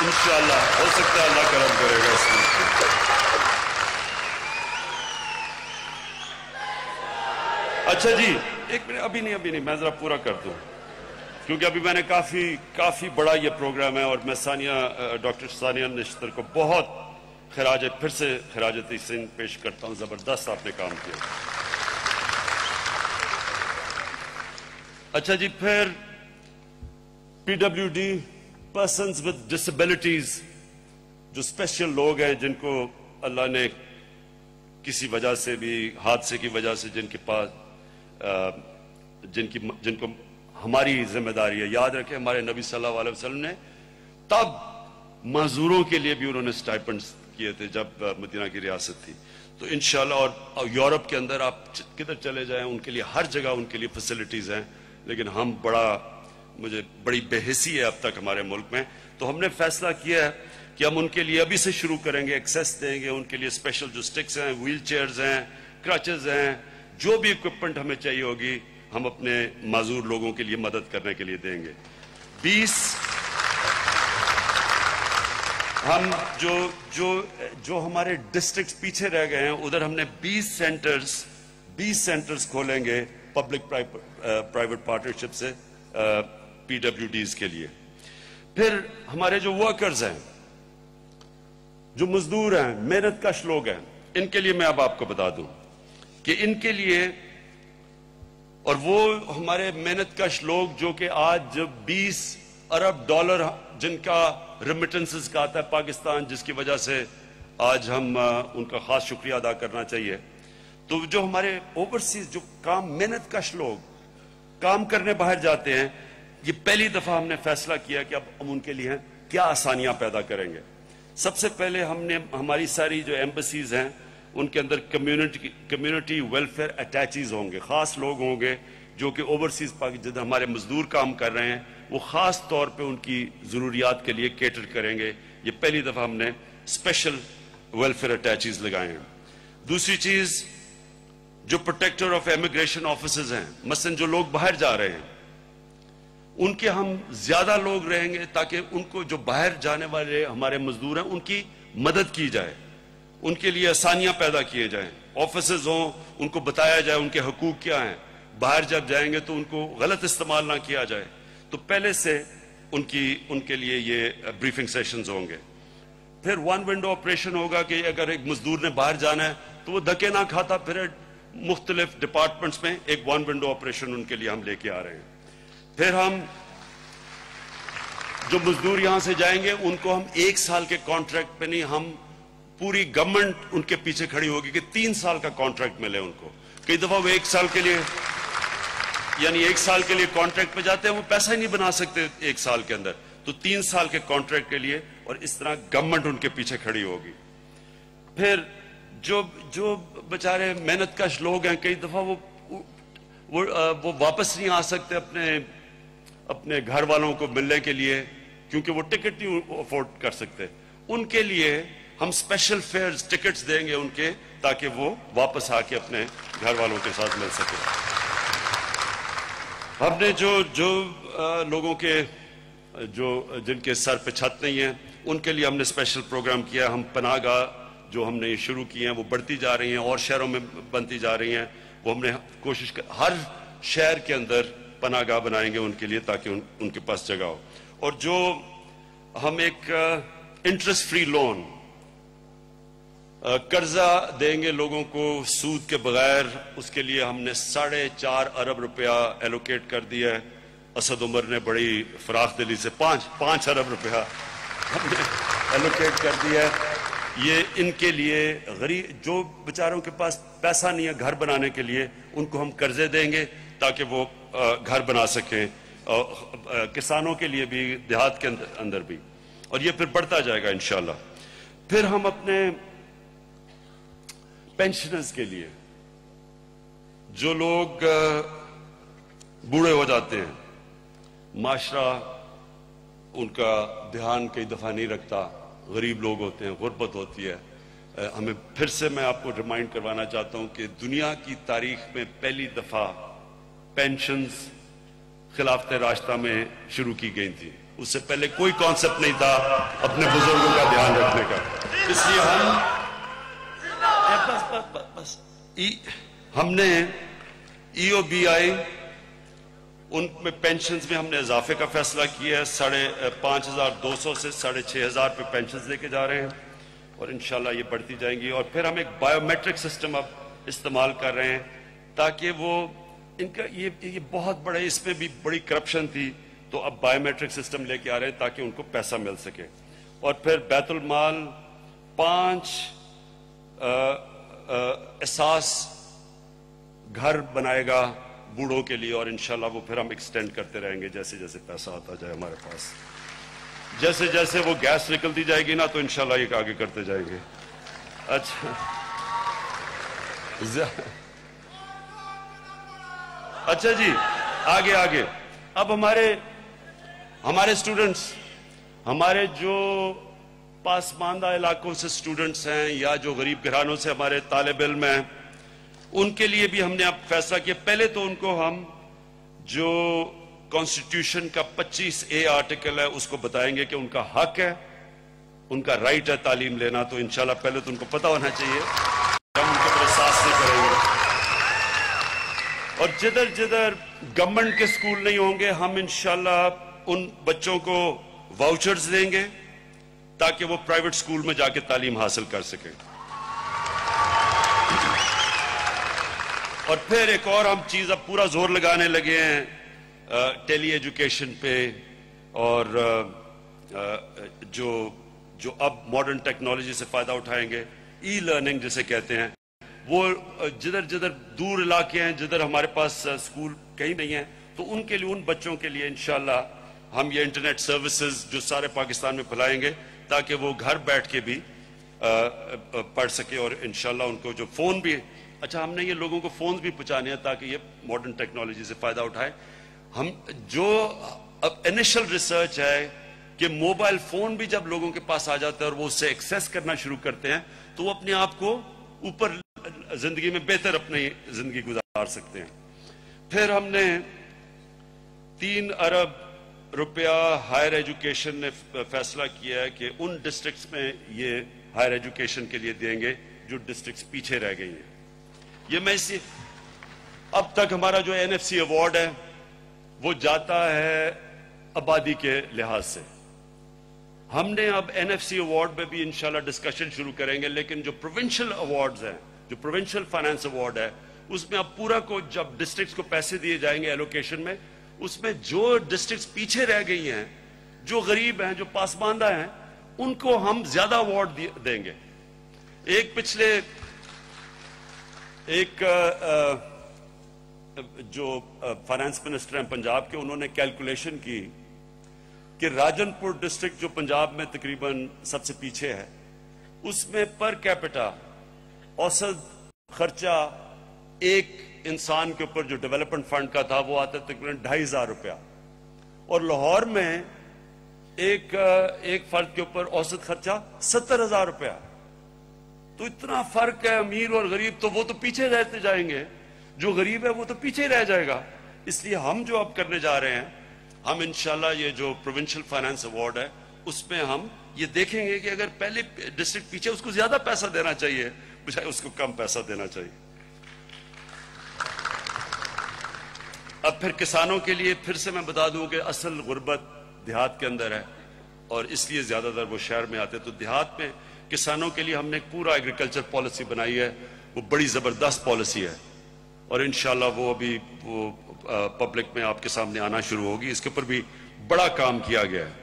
انشاءاللہ ہو سکتا ہے اللہ کرم کرے گا اس میں. اچھا جی ایک منٹ، ابھی نہیں میں ذرا پورا کر دوں، کیونکہ ابھی میں نے کافی بڑا یہ پروگرام ہے، اور میں ڈاکٹر ثانیہ نشتر کو بہت پھر سے خراج تحسین پیش کرتا ہوں. زبردست آپ نے کام کیا. اچھا جی، پھر P W D, persons with disabilities, جو اسپیشل لوگ ہیں جن کو اللہ نے کسی وجہ سے بھی، حادثے کی وجہ سے، جن کے پاس جن کو ہماری ذمہ داری ہے. یاد رکھیں ہمارے نبی صلی اللہ علیہ وسلم نے تب معذوروں کے لیے بھی انہوں نے سٹائپنڈز کیے تھے جب مدینہ کی ریاست تھی. تو انشاءاللہ اور یورپ کے اندر آپ کدھر چلے جائیں ان کے لیے ہر جگہ ان کے لیے فیسلٹیز ہیں، لیکن ہم مجھے بڑی بے حسی ہے اب تک ہمارے ملک میں. تو ہم نے فیصلہ کیا ہے کہ ہم ان کے لیے ابھی سے شروع کریں گے، ایکسیس دیں گے ان کے لیے، اسپیشل جو سٹکس ہیں، ویل چیئرز ہیں، کرچز ہیں، جو بھی اکوپمنٹ ہمیں چاہیے ہوگی ہم اپنے معذور لوگوں کے لیے مدد کرنے کے لیے دیں گے. 20 ہم جو ہمارے ڈسٹرکٹس پیچھے رہ گئے ہیں ادھر ہم نے 20 سینٹرز کھولیں گے پبلک پرائیویٹ پارٹنرشپ سے پی ڈبلیو ڈیز کے لیے. پھر ہمارے جو ورکرز ہیں، جو مزدور ہیں، محنت کش لوگ ہیں، ان کے لیے میں اب آپ کو بتا دوں کہ ان کے لیے، اور وہ ہمارے محنت کش لوگ جو کہ آج $20 ارب جن کا ریمیٹنسز کا آتا ہے پاکستان، جس کی وجہ سے آج ہم ان کا خاص شکریہ ادا کرنا چاہیے. تو جو ہمارے اوورسیز جو محنت کش لوگ کام کرنے باہر جاتے ہیں، یہ پہلی دفعہ ہم نے فیصلہ کیا کہ اب ہم ان کے لیے کیا آسانیاں پیدا کریں گے. سب سے پہلے ہم نے ہماری ساری جو ایمبیسیز ہیں ان کے اندر کمیونٹی ویلفیئر اٹیچیز ہوں گے، خاص لوگ ہوں گے جو کہ اوورسیز جدھر ہمارے مزدور کام کر رہے ہیں وہ خاص طور پہ ان کی ضروریات کے لیے کیٹر کریں گے. یہ پہلی دفعہ ہم نے اسپیشل ویلفیئر اٹیچیز لگائے ہیں. دوسری چیز، جو پروٹیکٹر آف امیگریشن آفیسز ہیں، مثلا جو لوگ باہر جا رہے ہیں ان کے ہم زیادہ لوگ رہیں گے تاکہ ان کو جو باہر جانے والے ہمارے مزدور ہیں ان کی مدد کی جائے، ان کے لیے آسانیاں پیدا کیے جائیں. آفیسز ہوں، ان کو بتایا جائے ان کے حقوق کیا ہیں، باہر جب جائیں گے تو ان کو غلط استعمال نہ کیا جائے. تو پہلے سے ان کے لیے یہ بریفنگ سیشنز ہوں گے. پھر 1 ونڈو آپریشن ہوگا کہ اگر ایک مزدور نے باہر جانا ہے تو وہ دھکے نہ کھاتا پھر مختلف ڈپارٹمنٹس میں ایک 1 ونڈو آپریشن ان کے لیے ہم لے کے آ رہے ہیں. پھر ہم جو مزدور یہاں سے جائیں گے ان کو ہم 1 سال کے کانٹریکٹ پہ نہیں، ہم پوری گورنمنٹ ان کے پیچھے کھڑی ہوگی کہ 3 سال کا کانٹریکٹ ملے ان کو. کئی دفعہ وہ 1 سال کے لیے کانٹریکٹ پہ جاتے ہیں، وہ پیسہ ہی نہیں بنا سکتے 1 سال کے اندر، تو 3 سال کے کانٹریکٹ کے لیے، اور اس طرح گورنمنٹ ان کے پیچھے کھڑی ہوگی. پھر جو بیچارے محنت کش لوگ ہیں، کئی دفعہ وہ واپس نہیں آ سکتے اپنے گھر والوں کو ملنے کے لیے کیونکہ وہ ٹکٹ نہیں افورڈ کر سکتے. ان کے لیے ہم اسپیشل فیئرز ٹکٹس دیں گے ان کے، تاکہ وہ واپس آ کے اپنے گھر والوں کے ساتھ مل سکے. ہم نے جو لوگوں کے جن کے سر پہ چھت نہیں ہے ان کے لیے ہم نے اسپیشل پروگرام کیا. ہم پناہ گاہ جو ہم نے شروع کی ہیں وہ بڑھتی جا رہی ہیں اور شہروں میں بنتی جا رہی ہیں. وہ ہم نے کوشش ہر شہر کے اندر پناہ گاہ بنائیں گے ان کے لیے تاکہ ان کے پاس جگہ ہو. اور جو ہم ایک انٹرسٹ فری لون قرضہ دیں گے لوگوں کو سود کے بغیر، اس کے لیے ہم نے 4.5 ارب روپیہ ایلوکیٹ کر دیا ہے. اسد عمر نے بڑی فراخ دلی سے 5 ارب روپیہ ہم نے ایلوکیٹ کر دیا ہے. یہ ان کے لیے غریب جو بیچاروں کے پاس پیسہ نہیں ہے گھر بنانے کے لیے، ان کو ہم قرضے دیں گے تاکہ وہ گھر بنا سکیں، کسانوں کے لیے بھی، دیہات کے اندر بھی. اور یہ پھر بڑھتا جائے گا انشاءاللہ. پھر ہم اپنے پینشنرز کے لیے، جو لوگ بوڑھے ہو جاتے ہیں، معاشرہ ان کا دھیان کئی دفعہ نہیں رکھتا، غریب لوگ ہوتے ہیں، غربت ہوتی ہے. ہمیں پھر سے میں آپ کو ریمائنڈ کروانا چاہتا ہوں کہ دنیا کی تاریخ میں پہلی دفعہ پینشنز خلافت راشدہ میں شروع کی گئی تھی. اس سے پہلے کوئی کانسیپٹ نہیں تھا اپنے بزرگوں کا دھیان رکھنے کا. اس لیے ہم نے ای او بی آئی ان میں پینشنز میں ہم نے اضافے کا فیصلہ کیا ہے. 5,200 سے 6,500 پہ پینشنز لے کے جا رہے ہیں اور انشاءاللہ یہ بڑھتی جائیں گی. اور پھر ہم ایک بایو میٹرک سسٹم اب استعمال کر رہے ہیں تاکہ وہ ان کا یہ بہت بڑا، اس میں بھی بڑی کرپشن تھی، تو اب بایو میٹرک سسٹم لے کے آ رہے ہیں تاکہ ان کو پیسہ مل سکے. اور پھر بیت المال 5 احساس گھر بنائے گا بوڑھوں کے لیے، اور انشاءاللہ وہ پھر ہم ایکسٹینڈ کرتے رہیں گے جیسے جیسے پیسہ آتا جائے ہمارے پاس. جیسے جیسے وہ گیس نکلتی جائے گی نا تو انشاءاللہ یہ آگے کرتے جائیں گے. اچھا جی، آگے اب ہمارے اسٹوڈنٹس، ہمارے جو پاسماندہ علاقوں سے اسٹوڈنٹس ہیں یا جو غریب گھرانوں سے ہمارے طالب علم ہیں، ان کے لیے بھی ہم نے اب فیصلہ کیا. پہلے تو ان کو ہم جو کانسٹیٹیوشن کا 25A آرٹیکل ہے اس کو بتائیں گے کہ ان کا حق ہے، ان کا رائٹ ہے تعلیم لینا. تو انشاءاللہ پہلے تو ان کو پتہ ہونا چاہیے، ہم ان کے اوپر احساس نہیں کریں گے. اور جدھر گورنمنٹ کے سکول نہیں ہوں گے ہم انشاءاللہ ان بچوں کو واؤچرز دیں گے تاکہ وہ پرائیویٹ سکول میں جا کے تعلیم حاصل کر سکیں. اور پھر ایک اور ہم چیز اب پورا زور لگانے لگے ہیں ٹیلی ایجوکیشن پہ، اور جو اب ماڈرن ٹیکنالوجی سے فائدہ اٹھائیں گے، ای لرننگ جسے کہتے ہیں. وہ جدھر دور علاقے ہیں، جدھر ہمارے پاس سکول کہیں نہیں ہیں، تو ان کے لیے، ان بچوں کے لیے انشاءاللہ ہم یہ انٹرنیٹ سروسز جو سارے پاکستان میں پھیلائیں گے تاکہ وہ گھر بیٹھ کے بھی پڑھ سکے. اور انشاءاللہ ان کو جو فون بھی، اچھا ہم نے یہ لوگوں کو فونز بھی پہنچانے ہیں تاکہ یہ ماڈرن ٹیکنالوجی سے فائدہ اٹھائے. ہم جو اب انیشل ریسرچ ہے کہ موبائل فون بھی جب لوگوں کے پاس آ جاتا ہے اور وہ اس سے ایکسیس کرنا شروع کرتے ہیں تو وہ اپنے آپ کو اوپر زندگی میں بہتر اپنی زندگی گزار سکتے ہیں. پھر ہم نے 3 ارب روپیہ ہائر ایجوکیشن نے فیصلہ کیا ہے کہ ان ڈسٹرکٹس میں یہ ہائر ایجوکیشن کے لیے دیں گے جو ڈسٹرکٹس پیچھے رہ گئی ہیں. یہ میں اسی اب تک ہمارا جو NFC ایوارڈ ہے وہ جاتا ہے آبادی کے لحاظ سے. ہم نے اب NFC ایوارڈ میں بھی انشاءاللہ ڈسکشن شروع کریں گے، لیکن جو پروونشل ایوارڈز ہیں، جو پروونشل فائنانس ایوارڈ ہے، اس میں اب پورا کو جب ڈسٹرکٹس کو پیسے دیے جائیں گے ایلوکیشن میں، اس میں جو ڈسٹرکٹس پیچھے رہ گئی ہیں، جو غریب ہیں، جو پاسماندہ ہیں، ان کو ہم زیادہ ایوارڈ دیں گے. ایک جو فائنانس منسٹر ہیں پنجاب کے، انہوں نے کیلکولیشن کی کہ راجن پور ڈسٹرکٹ جو پنجاب میں تقریباً سب سے پیچھے ہے، اس میں پر کیپٹا اوسط خرچہ ایک انسان کے اوپر جو ڈیولپمنٹ فنڈ کا تھا وہ آتا ہے تقریباً 2,500 روپیہ، اور لاہور میں ایک فرد کے اوپر اوسط خرچہ 70,000 روپیہ. تو اتنا فرق ہے امیر اور غریب، تو وہ تو پیچھے رہتے جائیں گے، جو غریب ہے وہ تو پیچھے رہ جائے گا. اس لیے ہم جو اب کرنے جا رہے ہیں، ہم انشاءاللہ یہ جو پروونشل فائنانس ایوارڈ ہے اس میں ہم یہ دیکھیں گے کہ اگر پہلے ڈسٹرکٹ پیچھے اس کو زیادہ پیسہ دینا چاہیے بجائے اس کو کم پیسہ دینا چاہیے. اب پھر کسانوں کے لیے پھر سے میں بتا دوں کہ اصل غربت دیہات کے اندر ہے اور اس لیے زیادہ تر وہ شہر میں آتے. تو دیہات میں کسانوں کے لیے ہم نے پورا ایگریکلچر پالیسی بنائی ہے، وہ بڑی زبردست پالیسی ہے اور انشاءاللہ وہ ابھی پبلک میں آپ کے سامنے آنا شروع ہوگی. اس کے اوپر بھی بڑا کام کیا گیا ہے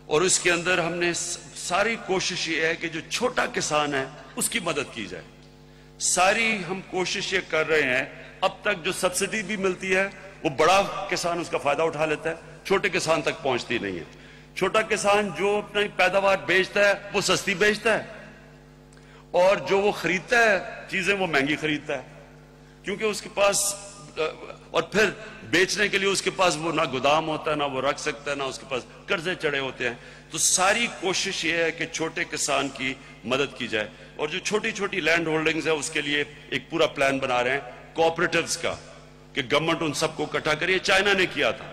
اور اس کے اندر ہم نے ساری کوشش یہ ہے کہ جو چھوٹا کسان ہے اس کی مدد کی جائے. ساری ہم کوشش یہ کر رہے ہیں، اب تک جو سبسڈی بھی ملتی ہے وہ بڑا کسان اس کا فائدہ اٹھا لیتا ہے، چھوٹے کسان تک پہنچتی نہیں ہے. چھوٹا کسان جو اپنی پیداوار بیچتا ہے وہ سستی بیچتا ہے اور جو وہ خریدتا ہے چیزیں وہ مہنگی خریدتا ہے کیونکہ اس کے پاس، اور پھر بیچنے کے لیے اس کے پاس وہ نہ گودام ہوتا ہے، نہ وہ رکھ سکتا ہے، نہ اس کے پاس قرضے چڑھے ہوتے ہیں. تو ساری کوشش یہ ہے کہ چھوٹے کسان کی مدد کی جائے اور جو چھوٹی چھوٹی لینڈ ہولڈنگز ہیں اس کے لیے ایک پورا پلان بنا رہے ہیں کوآپریٹیوز کا کہ گورنمنٹ ان سب کو اکٹھا کریے. چائنا نے کیا تھا،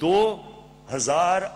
2000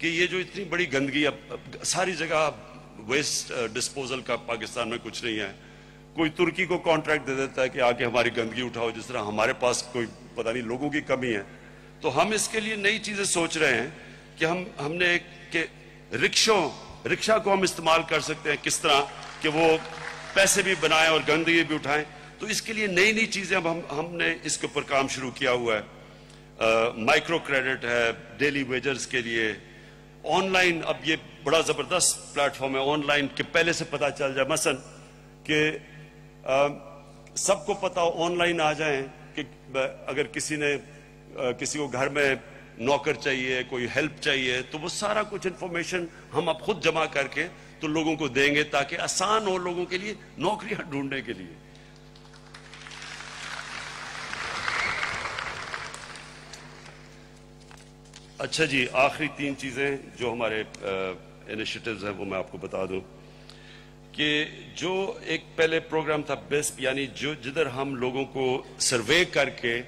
کہ یہ جو اتنی بڑی گندگی اب ساری جگہ ویسٹ ڈسپوزل کا پاکستان میں کچھ نہیں ہے. کوئی ترکی کو کانٹریکٹ دے دیتا ہے کہ آ کے ہماری گندگی اٹھاؤ، جس طرح ہمارے پاس کوئی پتہ نہیں لوگوں کی کمی ہے. تو ہم اس کے لیے نئی چیزیں سوچ رہے ہیں کہ ہم نے کہ رکشا کو ہم استعمال کر سکتے ہیں کس طرح کہ وہ پیسے بھی بنائیں اور گندگی بھی اٹھائیں. تو اس کے لیے نئی چیزیں اب ہم نے اس کے اوپر کام شروع کیا ہوا ہے. مائکرو کریڈٹ ہے ڈیلی ویجرز کے لیے. آن لائن اب یہ بڑا زبردست پلیٹ فارم ہے آن لائن کہ پہلے سے پتہ چل جائے، مثلا کہ سب کو پتہ ہو آن لائن آ جائیں کہ اگر کسی کو گھر میں نوکر چاہیے، کوئی ہیلپ چاہیے، تو وہ سارا کچھ انفارمیشن ہم اب خود جمع کر کے تو لوگوں کو دیں گے تاکہ آسان ہو لوگوں کے لیے نوکریاں ڈھونڈنے کے لیے. اچھا جی، آخری 3 چیزیں جو ہمارے انیشیٹیوز ہیں وہ میں آپ کو بتا دوں کہ جو ایک پہلے پروگرام تھا بیسپ، یعنی جدھر ہم لوگوں کو سروے کر کے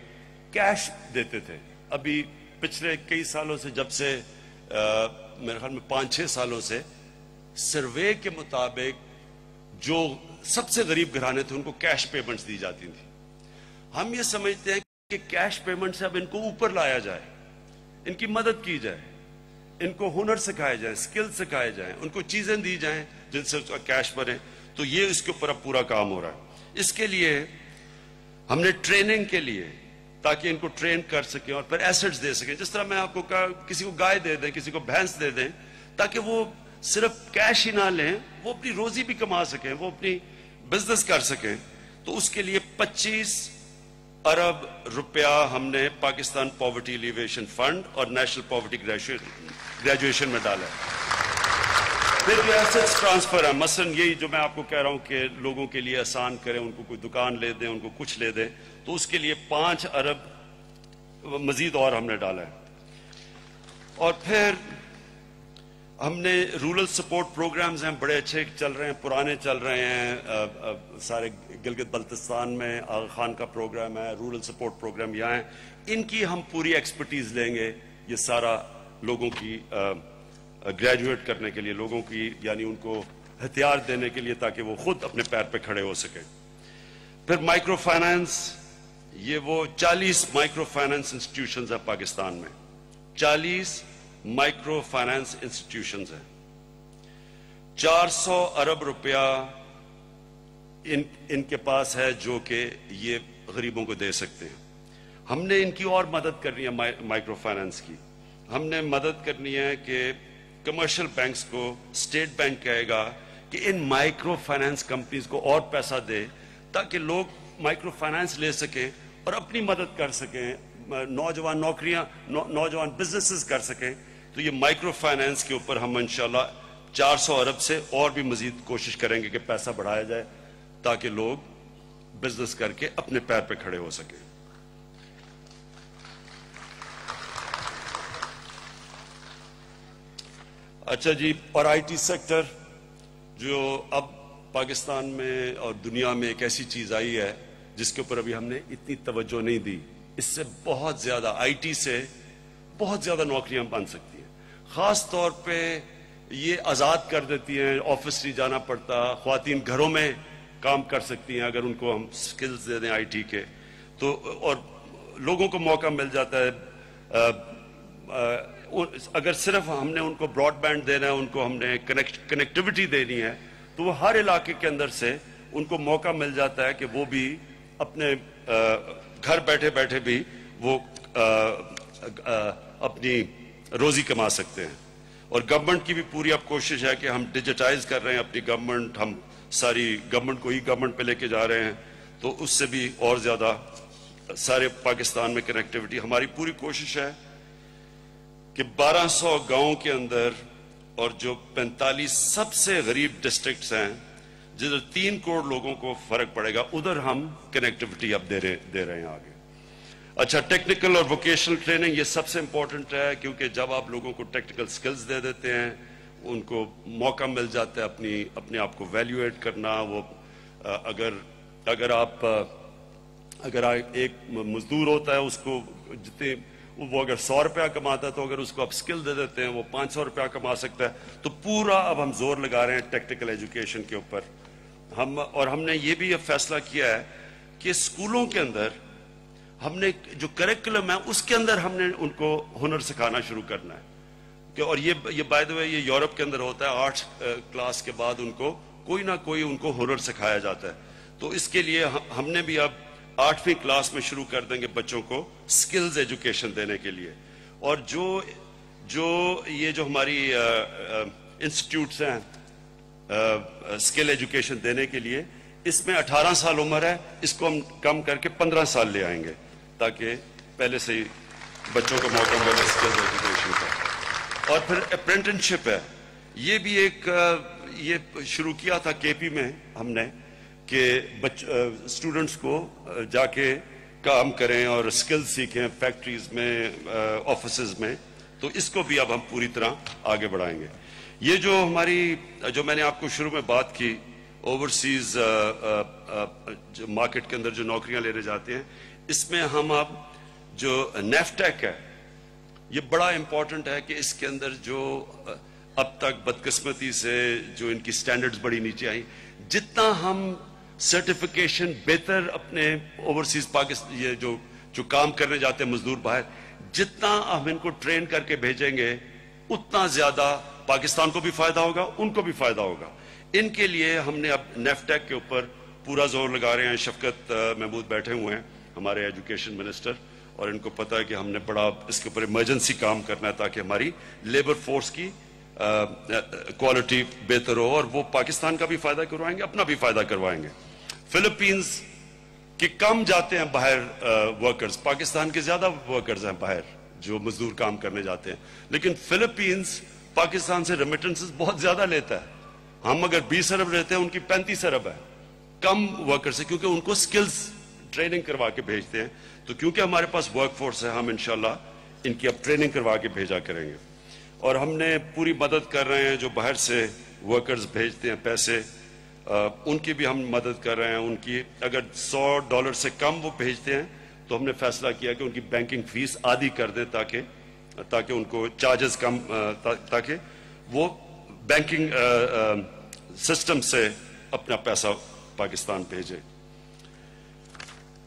کیش دیتے تھے. ابھی پچھلے کئی سالوں سے، جب سے میرے خیال میں 5-6 سالوں سے سروے کے مطابق جو سب سے غریب گھرانے تھے ان کو کیش پیمنٹس دی جاتی تھیں. ہم یہ سمجھتے ہیں کہ کیش پیمنٹ سے اب ان کو اوپر لایا جائے، ان کی مدد کی جائے، ان کو ہنر سکھائے جائیں، سکل سکھائے جائیں، ان کو چیزیں دی جائیں جن سے اس کا کیش بنے. تو یہ اس کے اوپر اب پورا کام ہو رہا ہے. اس کے لیے ہم نے ٹریننگ کے لیے تاکہ ان کو ٹرین کر سکیں اور پھر ایسٹس دے سکیں. جس طرح میں آپ کو کہا کسی کو گائے دے دیں، کسی کو بھینس دے دیں، تاکہ وہ صرف کیش ہی نہ لیں، وہ اپنی روزی بھی کما سکیں، وہ اپنی بزنس کر سکیں. تو اس کے لیے 25 ارب روپیہ ہم نے پاکستان پاورٹی ایلیویشن فنڈ اور نیشنل پاورٹی گریجویشن میں ڈالا ہے. پھر جو ایسٹس ٹرانسفر ہے، مثلا یہی جو میں آپ کو کہہ رہا ہوں کہ لوگوں کے لیے آسان کریں، ان کو کوئی دکان لے دیں، ان کو کچھ لے دیں، تو اس کے لیے 5 ارب مزید اور ہم نے ڈالا ہے. اور پھر ہم نے رورل سپورٹ پروگرامز ہیں، بڑے اچھے چل رہے ہیں، پرانے چل رہے ہیں. سارے گلگت بلتستان میں آغا خان کا پروگرام ہے، رورل سپورٹ پروگرام یہاں ہیں. ان کی ہم پوری ایکسپرٹیز لیں گے، یہ سارا لوگوں کی گریجویٹ کرنے کے لیے، لوگوں کی یعنی ان کو ہتھیار دینے کے لیے تاکہ وہ خود اپنے پیر پہ کھڑے ہو سکیں. پھر مائکرو فائنانس، یہ وہ 40 مائکرو فائنانس انسٹیٹیوشنز ہیں پاکستان میں، 40 مائکرو فائنانس انسٹیٹیوشنز ہیں. 400 ارب روپیہ ان کے پاس ہے جو کہ یہ غریبوں کو دے سکتے ہیں. ہم نے ان کی اور مدد کرنی ہے مائکرو فائنانس کی. ہم نے مدد کرنی ہے کہ کمرشل بینکس کو اسٹیٹ بینک کہے گا کہ ان مائکرو فائنانس کمپنیز کو اور پیسہ دے تاکہ لوگ مائکرو فائنانس لے سکیں اور اپنی مدد کر سکیں، نوجوان نوکریاں، نوجوان بزنسز کر سکیں. تو یہ مائکرو فائنانس کے اوپر ہم انشاءاللہ 400 ارب سے اور بھی مزید کوشش کریں گے کہ پیسہ بڑھایا جائے تاکہ لوگ بزنس کر کے اپنے پیر پہ کھڑے ہو سکیں. اچھا جی، اور آئی ٹی سیکٹر جو اب پاکستان میں اور دنیا میں ایک ایسی چیز آئی ہے جس کے اوپر ابھی ہم نے اتنی توجہ نہیں دی. اس سے بہت زیادہ آئی ٹی سے بہت زیادہ نوکریاں بن سکتی ہیں. خاص طور پہ یہ آزاد کر دیتی ہیں، آفس نہیں جانا پڑتا، خواتین گھروں میں کام کر سکتی ہیں اگر ان کو ہم سکلز دے دیں آئی ٹی کے تو، اور لوگوں کو موقع مل جاتا ہے. اگر صرف ہم نے ان کو براڈ بینڈ دینا ہے، ان کو ہم نے کنیکٹیوٹی دینی ہے، تو وہ ہر علاقے کے اندر سے ان کو موقع مل جاتا ہے کہ وہ بھی اپنے گھر بیٹھے بیٹھے بھی وہ اپنی روزی کما سکتے ہیں. اور گورنمنٹ کی بھی پوری اب کوشش ہے کہ ہم ڈیجیٹائز کر رہے ہیں اپنی گورنمنٹ، ہم ساری گورنمنٹ کو ای گورنمنٹ پہ لے کے جا رہے ہیں. تو اس سے بھی اور زیادہ سارے پاکستان میں کنیکٹیوٹی. ہماری پوری کوشش ہے کہ 1200 گاؤں کے اندر اور جو 45 سب سے غریب ڈسٹرکٹس ہیں جدھر 3 کروڑ لوگوں کو فرق پڑے گا، ادھر ہم کنیکٹیوٹی اب دے رہے ہیں آگے. اچھا، ٹیکنیکل اور ووکیشنل ٹریننگ یہ سب سے امپورٹنٹ ہے، کیونکہ جب آپ لوگوں کو ٹیکنیکل سکلز دے دیتے ہیں، ان کو موقع مل جاتا ہے اپنے آپ کو ویلیویٹ کرنا. وہ اگر ایک مزدور ہوتا ہے، اس کو جتنے وہ اگر 100 روپیہ کماتا ہے تو اگر اس کو آپ سکل دے دیتے ہیں وہ 500 روپیہ کما سکتا ہے. تو پورا اب ہم زور لگا رہے ہیں ٹیکنیکل ایجوکیشن کے اوپر. ہم نے یہ بھی اب فیصلہ کیا ہے کہ اسکولوں کے اندر ہم نے جو کریکولم ہے اس کے اندر ہم نے ان کو ہنر سکھانا شروع کرنا ہے. اور یہ بائی دا وے یہ یورپ کے اندر ہوتا ہے. 8 کلاس کے بعد ان کو کوئی نہ کوئی ان کو ہنر سکھایا جاتا ہے. تو اس کے لیے ہم نے بھی اب 8ویں کلاس میں شروع کر دیں گے بچوں کو سکلز ایجوکیشن دینے کے لیے. اور جو ہماری انسٹیٹیوٹس ہیں سکل ایجوکیشن دینے کے لیے, اس میں 18 سال عمر ہے, اس کو ہم کم کر کے 15 سال لے آئیں گے تاکہ پہلے سے ہی بچوں کو موقع ملے سکل ایجوکیشن کا. اور پھر اپرینٹنشپ ہے, یہ بھی ایک یہ شروع کیا تھا کے پی میں ہم نے کہ اسٹوڈنٹس کو جا کے کام کریں اور سکل سیکھیں فیکٹریز میں, آفیسز میں. تو اس کو بھی اب ہم پوری طرح آگے بڑھائیں گے. یہ جو ہماری جو میں نے آپ کو شروع میں بات کی اوورسیز جو مارکیٹ کے اندر جو نوکریاں لینے جاتے ہیں, اس میں ہم اب جو نیفٹیک ہے یہ بڑا امپورٹنٹ ہے کہ اس کے اندر جو اب تک بدقسمتی سے جو ان کی سٹینڈرڈز بڑی نیچے آئیں, جتنا ہم سرٹیفیکیشن بہتر اپنے اوورسیز پاکستان یہ جو کام کرنے جاتے ہیں مزدور باہر, جتنا ہم ان کو ٹرین کر کے بھیجیں گے اتنا زیادہ پاکستان کو بھی فائدہ ہوگا, ان کو بھی فائدہ ہوگا. ان کے لیے ہم نے اب نیفٹیک کے اوپر پورا زور لگا رہے ہیں. شفقت محمود بیٹھے ہوئے ہیں ہمارے ایجوکیشن منسٹر, اور ان کو پتا ہے کہ ہم نے بڑا اس کے اوپر ایمرجنسی کام کرنا ہے تاکہ ہماری لیبر فورس کی کوالٹی بہتر ہو, اور وہ پاکستان کا بھی فائدہ کروائیں گے, اپنا بھی فائدہ کروائیں گے. فلپینز کے کم جاتے ہیں باہر ورکرز, پاکستان کے زیادہ ورکرز ہیں باہر جو مزدور کام کرنے جاتے ہیں, لیکن فلپینز پاکستان سے ریمیٹنسز بہت زیادہ لیتا ہے. ہم اگر 20 ارب لیتے ہیں ان کی 35 ارب ہے کم ورکر سے, کیونکہ ان کو سکلز ٹریننگ کروا کے بھیجتے ہیں. تو کیونکہ ہمارے پاس ورک فورس ہے, ہم انشاءاللہ ان کی اب ٹریننگ کروا کے بھیجا کریں گے. اور ہم نے پوری مدد کر رہے ہیں جو باہر سے ورکرز بھیجتے ہیں پیسے, ان کی بھی ہم مدد کر رہے ہیں. ان کی اگر $100 سے کم وہ بھیجتے ہیں تو ہم نے فیصلہ کیا کہ ان کی بینکنگ فیس آدھی کر دیں تاکہ ان کو چارجز کم, تاکہ وہ بینکنگ سسٹم سے اپنا پیسہ پاکستان بھیجے.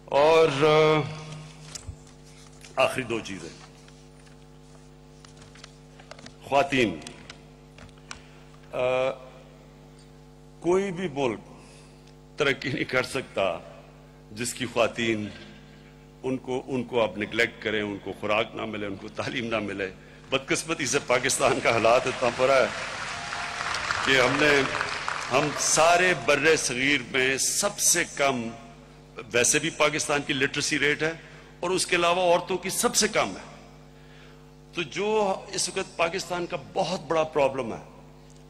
اور آخری 2 چیزیں, خواتین. کوئی بھی ملک ترقی نہیں کر سکتا جس کی خواتین ان کو آپ نگلیکٹ کریں, ان کو خوراک نہ ملے, ان کو تعلیم نہ ملے. بدقسمتی سے پاکستان کا حالات اتنا برا ہے کہ ہم سارے بر صغیر میں سب سے کم, ویسے بھی پاکستان کی لٹریسی ریٹ ہے اور اس کے علاوہ عورتوں کی سب سے کم ہے. تو جو اس وقت پاکستان کا بہت بڑا پرابلم ہے,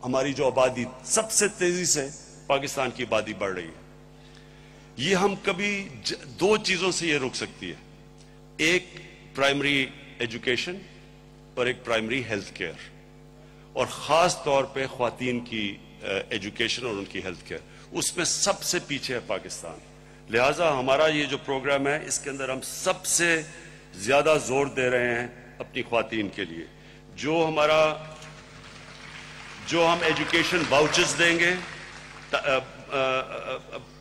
ہماری جو آبادی سب سے تیزی سے پاکستان کی آبادی بڑھ رہی ہے, یہ ہم کبھی 2 چیزوں سے یہ رک سکتی ہے. ایک پرائمری ایجوکیشن اور ایک پرائمری ہیلتھ کیئر, اور خاص طور پہ خواتین کی ایجوکیشن اور ان کی ہیلتھ کیئر, اس میں سب سے پیچھے ہے پاکستان. لہٰذا ہمارا یہ جو پروگرام ہے اس کے اندر ہم سب سے زیادہ زور دے رہے ہیں اپنی خواتین کے لیے. جو ہم ایجوکیشن واؤچرز دیں گے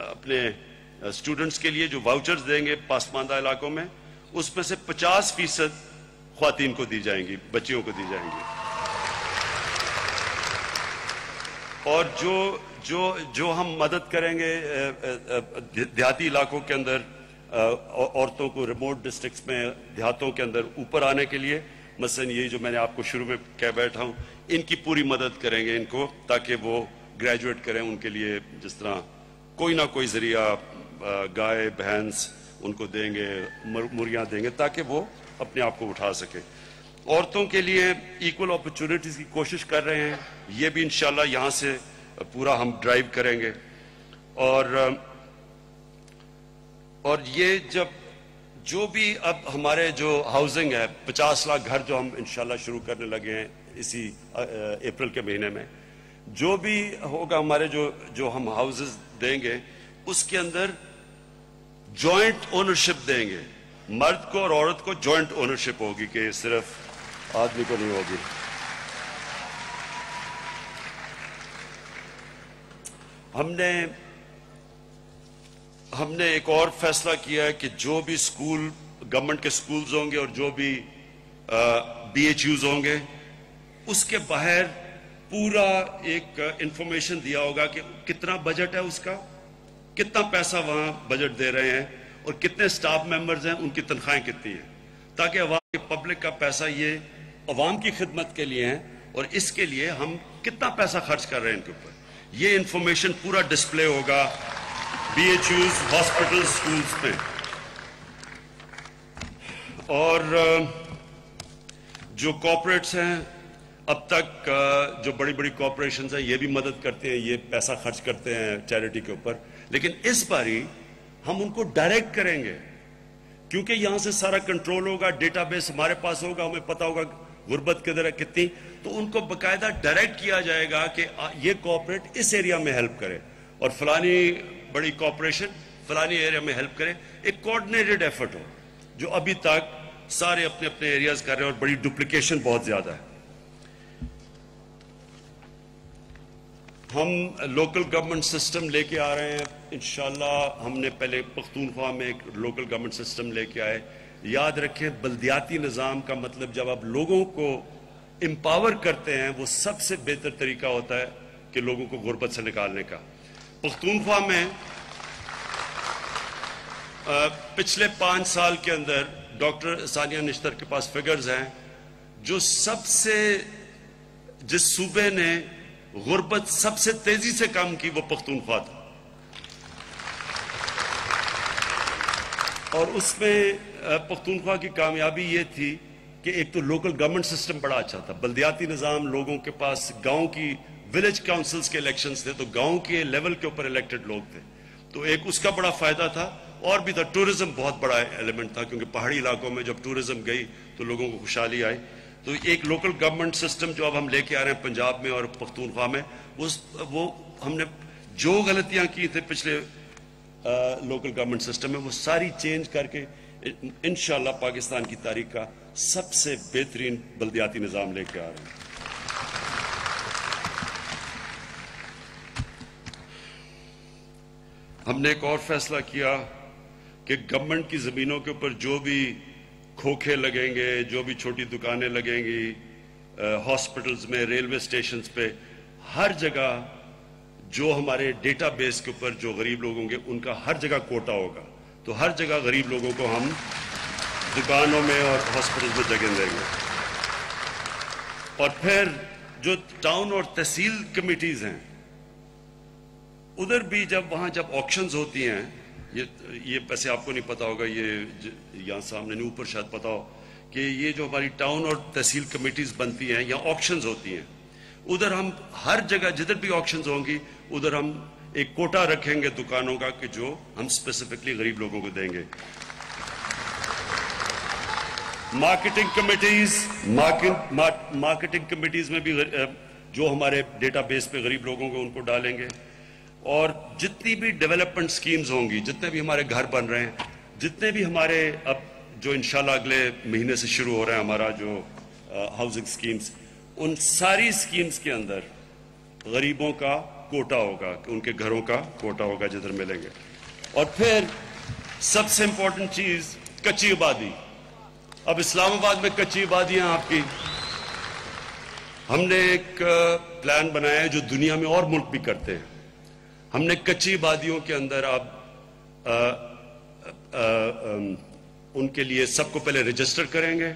اپنے اسٹوڈنٹس کے لیے, جو واؤچرز دیں گے پسماندہ علاقوں میں, اس میں سے 50% خواتین کو دی جائیں گی, بچیوں کو دی جائیں گی. اور جو ہم مدد کریں گے دیہاتی علاقوں کے اندر عورتوں کو ریموٹ ڈسٹرکٹس میں دیہاتوں کے اندر اوپر آنے کے لیے, مثلا یہ جو میں نے آپ کو شروع میں کہہ بیٹھا ہوں, ان کی پوری مدد کریں گے ان کو تاکہ وہ گریجویٹ کریں. ان کے لیے جس طرح کوئی نہ کوئی ذریعہ گائے بھینس ان کو دیں گے, مرغیاں دیں گے تاکہ وہ اپنے آپ کو اٹھا سکیں. عورتوں کے لیے ایکول اپرچونٹیز کی کوشش کر رہے ہیں, یہ بھی انشاءاللہ یہاں سے پورا ہم ڈرائیو کریں گے. اور یہ جو بھی اب ہمارے جو ہاؤسنگ ہے 50 لاکھ گھر جو ہم انشاءاللہ شروع کرنے لگے ہیں اسی اپریل کے مہینے میں, جو بھی ہوگا ہمارے جو ہم ہاؤسز دیں گے اس کے اندر جوائنٹ اونرشپ دیں گے. مرد کو اور عورت کو جوائنٹ اونرشپ ہوگی کہ صرف آدمی کو نہیں ہوگی. ہم نے ایک اور فیصلہ کیا ہے کہ جو بھی اسکول گورنمنٹ کے سکولز ہوں گے اور جو بھی بی ایچ یوز ہوں گے اس کے باہر پورا ایک انفارمیشن دیا ہوگا کہ کتنا بجٹ ہے اس کا, کتنا پیسہ وہاں بجٹ دے رہے ہیں اور کتنے سٹاف ممبرز ہیں, ان کی تنخواہیں کتنی ہیں, تاکہ عوام کی پبلک کا پیسہ یہ عوام کی خدمت کے لیے ہے اور اس کے لیے ہم کتنا پیسہ خرچ کر رہے ہیں ان کے اوپر. یہ انفارمیشن پورا ڈسپلے ہوگا B H Us, hospital, schools میں. اور جو کارپوریٹس ہیں اب تک جو بڑی بڑی کارپوریشنز ہیں یہ بھی مدد کرتے ہیں, یہ پیسہ خرچ کرتے ہیں چیریٹی کے اوپر, لیکن اس باری ہم ان کو ڈائریکٹ کریں گے کیونکہ یہاں سے سارا کنٹرول ہوگا, ڈیٹا بیس ہمارے پاس ہوگا, ہمیں پتا ہوگا غربت کدھر ہے کتنی, تو ان کو باقاعدہ ڈائریکٹ کیا جائے گا کہ یہ کارپوریٹ اس ایریا میں ہیلپ کرے اور فلانی بڑی کارپوریشن فلانی ایریا میں ہیلپ کرے. ایک کوآرڈینیٹڈ ایفرٹ ہو, جو ابھی تک سارے اپنے اپنے ایریاز کر رہے ہیں اور بڑی ڈپلیکیشن بہت زیادہ ہے. ہم لوکل گورنمنٹ سسٹم لے کے آ رہے ہیں انشاءاللہ. ہم نے پہلے پختونخوا میں ایک لوکل گورنمنٹ سسٹم لے کے آئے. یاد رکھیں بلدیاتی نظام کا مطلب جب آپ لوگوں کو امپاور کرتے ہیں وہ سب سے بہتر طریقہ ہوتا ہے کہ لوگوں کو غربت سے نکالنے کا. پختونخوا میں پچھلے 5 سال کے اندر ڈاکٹر ثانیہ نشتر کے پاس فگرز ہیں, جو سب سے جس صوبے نے غربت سب سے تیزی سے کم کی وہ پختونخوا تھا. اور اس میں پختونخوا کی کامیابی یہ تھی کہ ایک تو لوکل گورنمنٹ سسٹم بڑا اچھا تھا, بلدیاتی نظام, لوگوں کے پاس گاؤں کی ولیج کاؤنسلز کے الیکشنز تھے تو گاؤں کے لیول کے اوپر الیکٹڈ لوگ تھے, تو ایک اس کا بڑا فائدہ تھا. اور بھی تھا ٹورزم بہت بڑا ایلیمنٹ تھا کیونکہ پہاڑی علاقوں میں جب ٹورزم گئی تو لوگوں کو خوشحالی آئی. تو ایک لوکل گورنمنٹ سسٹم جو اب ہم لے کے آ رہے ہیں پنجاب میں اور پختونخوا میں, وہ ہم نے جو غلطیاں کی تھے پچھلے لوکل گورنمنٹ سسٹم میں وہ ساری چینج کر کے انشاءاللہ پاکستان کی تاریخ کا سب سے بہترین بلدیاتی نظام لے کے آ رہے ہیں. ہم نے ایک اور فیصلہ کیا کہ گورنمنٹ کی زمینوں کے اوپر جو بھی کھوکھے لگیں گے, جو بھی چھوٹی دکانیں لگیں گی, ہاسپٹلز میں, ریلوے اسٹیشنز پہ, ہر جگہ جو ہمارے ڈیٹا بیس کے اوپر جو غریب لوگ ہوں گے ان کا ہر جگہ کوٹا ہوگا. تو ہر جگہ غریب لوگوں کو ہم دکانوں میں اور ہاسپٹلز میں جگہ دیں گے. اور پھر جو ٹاؤن اور تحصیل کمیٹیز ہیں ادھر بھی جب آکشنز ہوتی ہیں, یہ ویسے آپ کو نہیں پتا ہوگا, یہ یہاں سامنے نہیں اوپر شاید پتا ہو کہ یہ جو ہماری ٹاؤن اور تحصیل کمیٹیز بنتی ہیں یا آکشنز ہوتی ہیں, ادھر ہم ہر جگہ جدھر بھی آکشنز ہوں گی ادھر ہم ایک کوٹا رکھیں گے دکانوں کا کہ جو ہم اسپیسیفکلی غریب لوگوں کو دیں گے. مارکیٹنگ کمیٹیز میں بھی جو ہمارے ڈیٹا بیس پہ غریب لوگوں کو ان کو ڈالیں گے. اور جتنی بھی ڈیولپمنٹ سکیمز ہوں گی, جتنے بھی ہمارے گھر بن رہے ہیں, جتنے بھی ہمارے اب جو انشاءاللہ اگلے مہینے سے شروع ہو رہے ہیں ہمارا جو ہاؤسنگ سکیمز, ان ساری سکیمز کے اندر غریبوں کا کوٹا ہوگا, کہ ان کے گھروں کا کوٹا ہوگا جدھر ملیں گے. اور پھر سب سے امپورٹنٹ چیز کچی آبادی. اب اسلام آباد میں کچی آبادیاں آپ کی, ہم نے ایک پلان بنایا ہے جو دنیا میں اور ملک بھی کرتے ہیں. ہم نے کچی آبادیوں کے اندر اب ان کے لیے سب کو پہلے رجسٹر کریں گے,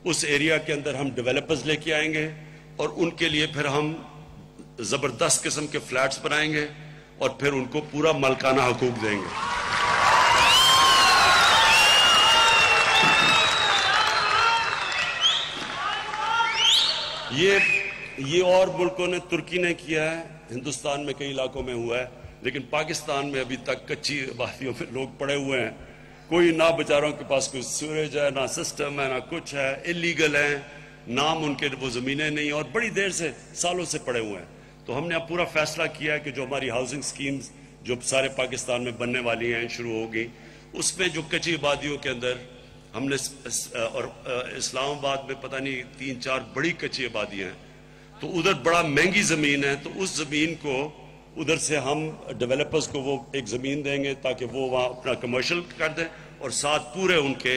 اس ایریا کے اندر ہم ڈیولپرز لے کے آئیں گے اور ان کے لیے پھر ہم زبردست قسم کے فلیٹس بنائیں گے اور پھر ان کو پورا مالکانہ حقوق دیں گے. یہ اور ملکوں نے, ترکی نے کیا ہے, ہندوستان میں کئی علاقوں میں ہوا ہے, لیکن پاکستان میں ابھی تک کچی آبادیوں میں لوگ پڑے ہوئے ہیں. کوئی نہ بیچاروں کے پاس کوئی سوریج ہے, نہ سسٹم ہے, نہ کچھ ہے, انلیگل ہیں, نام ان کے وہ زمینیں نہیں, اور بڑی دیر سے سالوں سے پڑے ہوئے ہیں. تو ہم نے اب پورا فیصلہ کیا ہے کہ جو ہماری ہاؤسنگ سکیمز جو سارے پاکستان میں بننے والی ہیں, شروع ہوگی, اس میں جو کچی آبادیوں کے اندر ہم نے اور اسلام آباد میں پتہ نہیں 3-4 بڑی کچی آبادیاں ہیں، تو ادھر بڑا مہنگی زمین ہے، تو اس زمین کو ادھر سے ہم ڈیولپرز کو وہ ایک زمین دیں گے تاکہ وہ وہاں اپنا کمرشل کر دیں، اور ساتھ پورے ان کے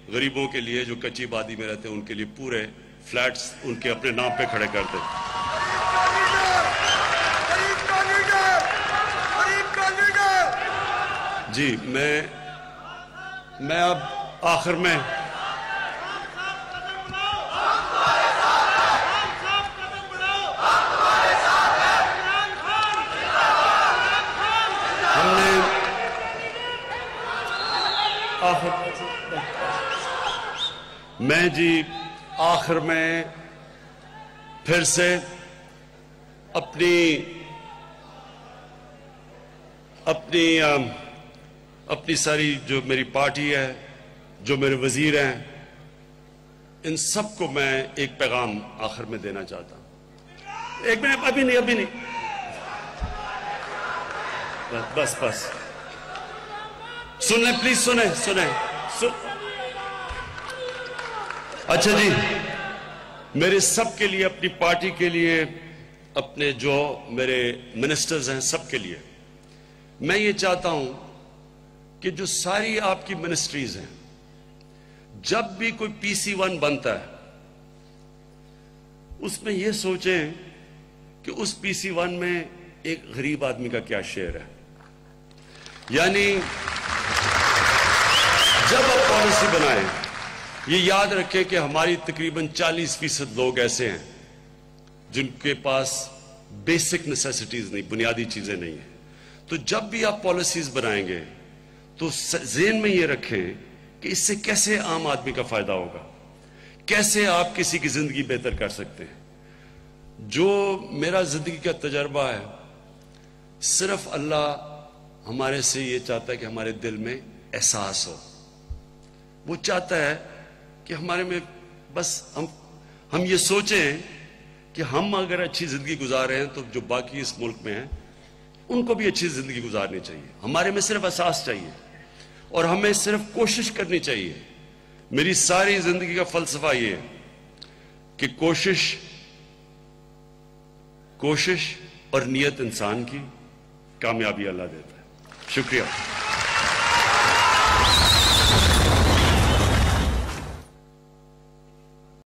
غریبوں کے لیے جو کچی آبادی میں رہتے ہیں ان کے لیے پورے فلیٹس ان کے اپنے نام پہ کھڑے کر دیں۔ جی میں اب آخر میں آخر میں پھر سے اپنی ساری جو میری پارٹی ہے، جو میرے وزیر ہیں، ان سب کو میں ایک پیغام آخر میں دینا چاہتا ہوں۔ ایک منٹ، ابھی نہیں بس سنیں پلیز، سنیں۔ اچھا جی، میرے سب کے لیے، اپنی پارٹی کے لیے، اپنے جو میرے منسٹرز ہیں سب کے لیے میں یہ چاہتا ہوں کہ جو ساری آپ کی منسٹریز ہیں، جب بھی کوئی PC1 بنتا ہے اس میں یہ سوچیں کہ اس PC1 میں ایک غریب آدمی کا کیا شیئر ہے۔ یعنی جب آپ پالیسی بنائیں یہ یاد رکھیں کہ ہماری تقریباً 40% لوگ ایسے ہیں جن کے پاس بیسک نیسیسٹیز نہیں، بنیادی چیزیں نہیں ہیں۔ تو جب بھی آپ پالیسیز بنائیں گے تو ذہن میں یہ رکھیں کہ اس سے کیسے عام آدمی کا فائدہ ہوگا، کیسے آپ کسی کی زندگی بہتر کر سکتے ہیں۔ جو میرا زندگی کا تجربہ ہے، صرف اللہ ہمارے سے یہ چاہتا ہے کہ ہمارے دل میں احساس ہو، وہ چاہتا ہے کہ ہمارے میں بس ہم یہ سوچیں کہ ہم اگر اچھی زندگی گزار رہے ہیں تو جو باقی اس ملک میں ہیں ان کو بھی اچھی زندگی گزارنی چاہیے۔ ہمارے میں صرف احساس چاہیے اور ہمیں صرف کوشش کرنی چاہیے۔ میری ساری زندگی کا فلسفہ یہ ہے کہ کوشش اور نیت انسان کی، کامیابی اللہ دیتا ہے۔ شکریہ۔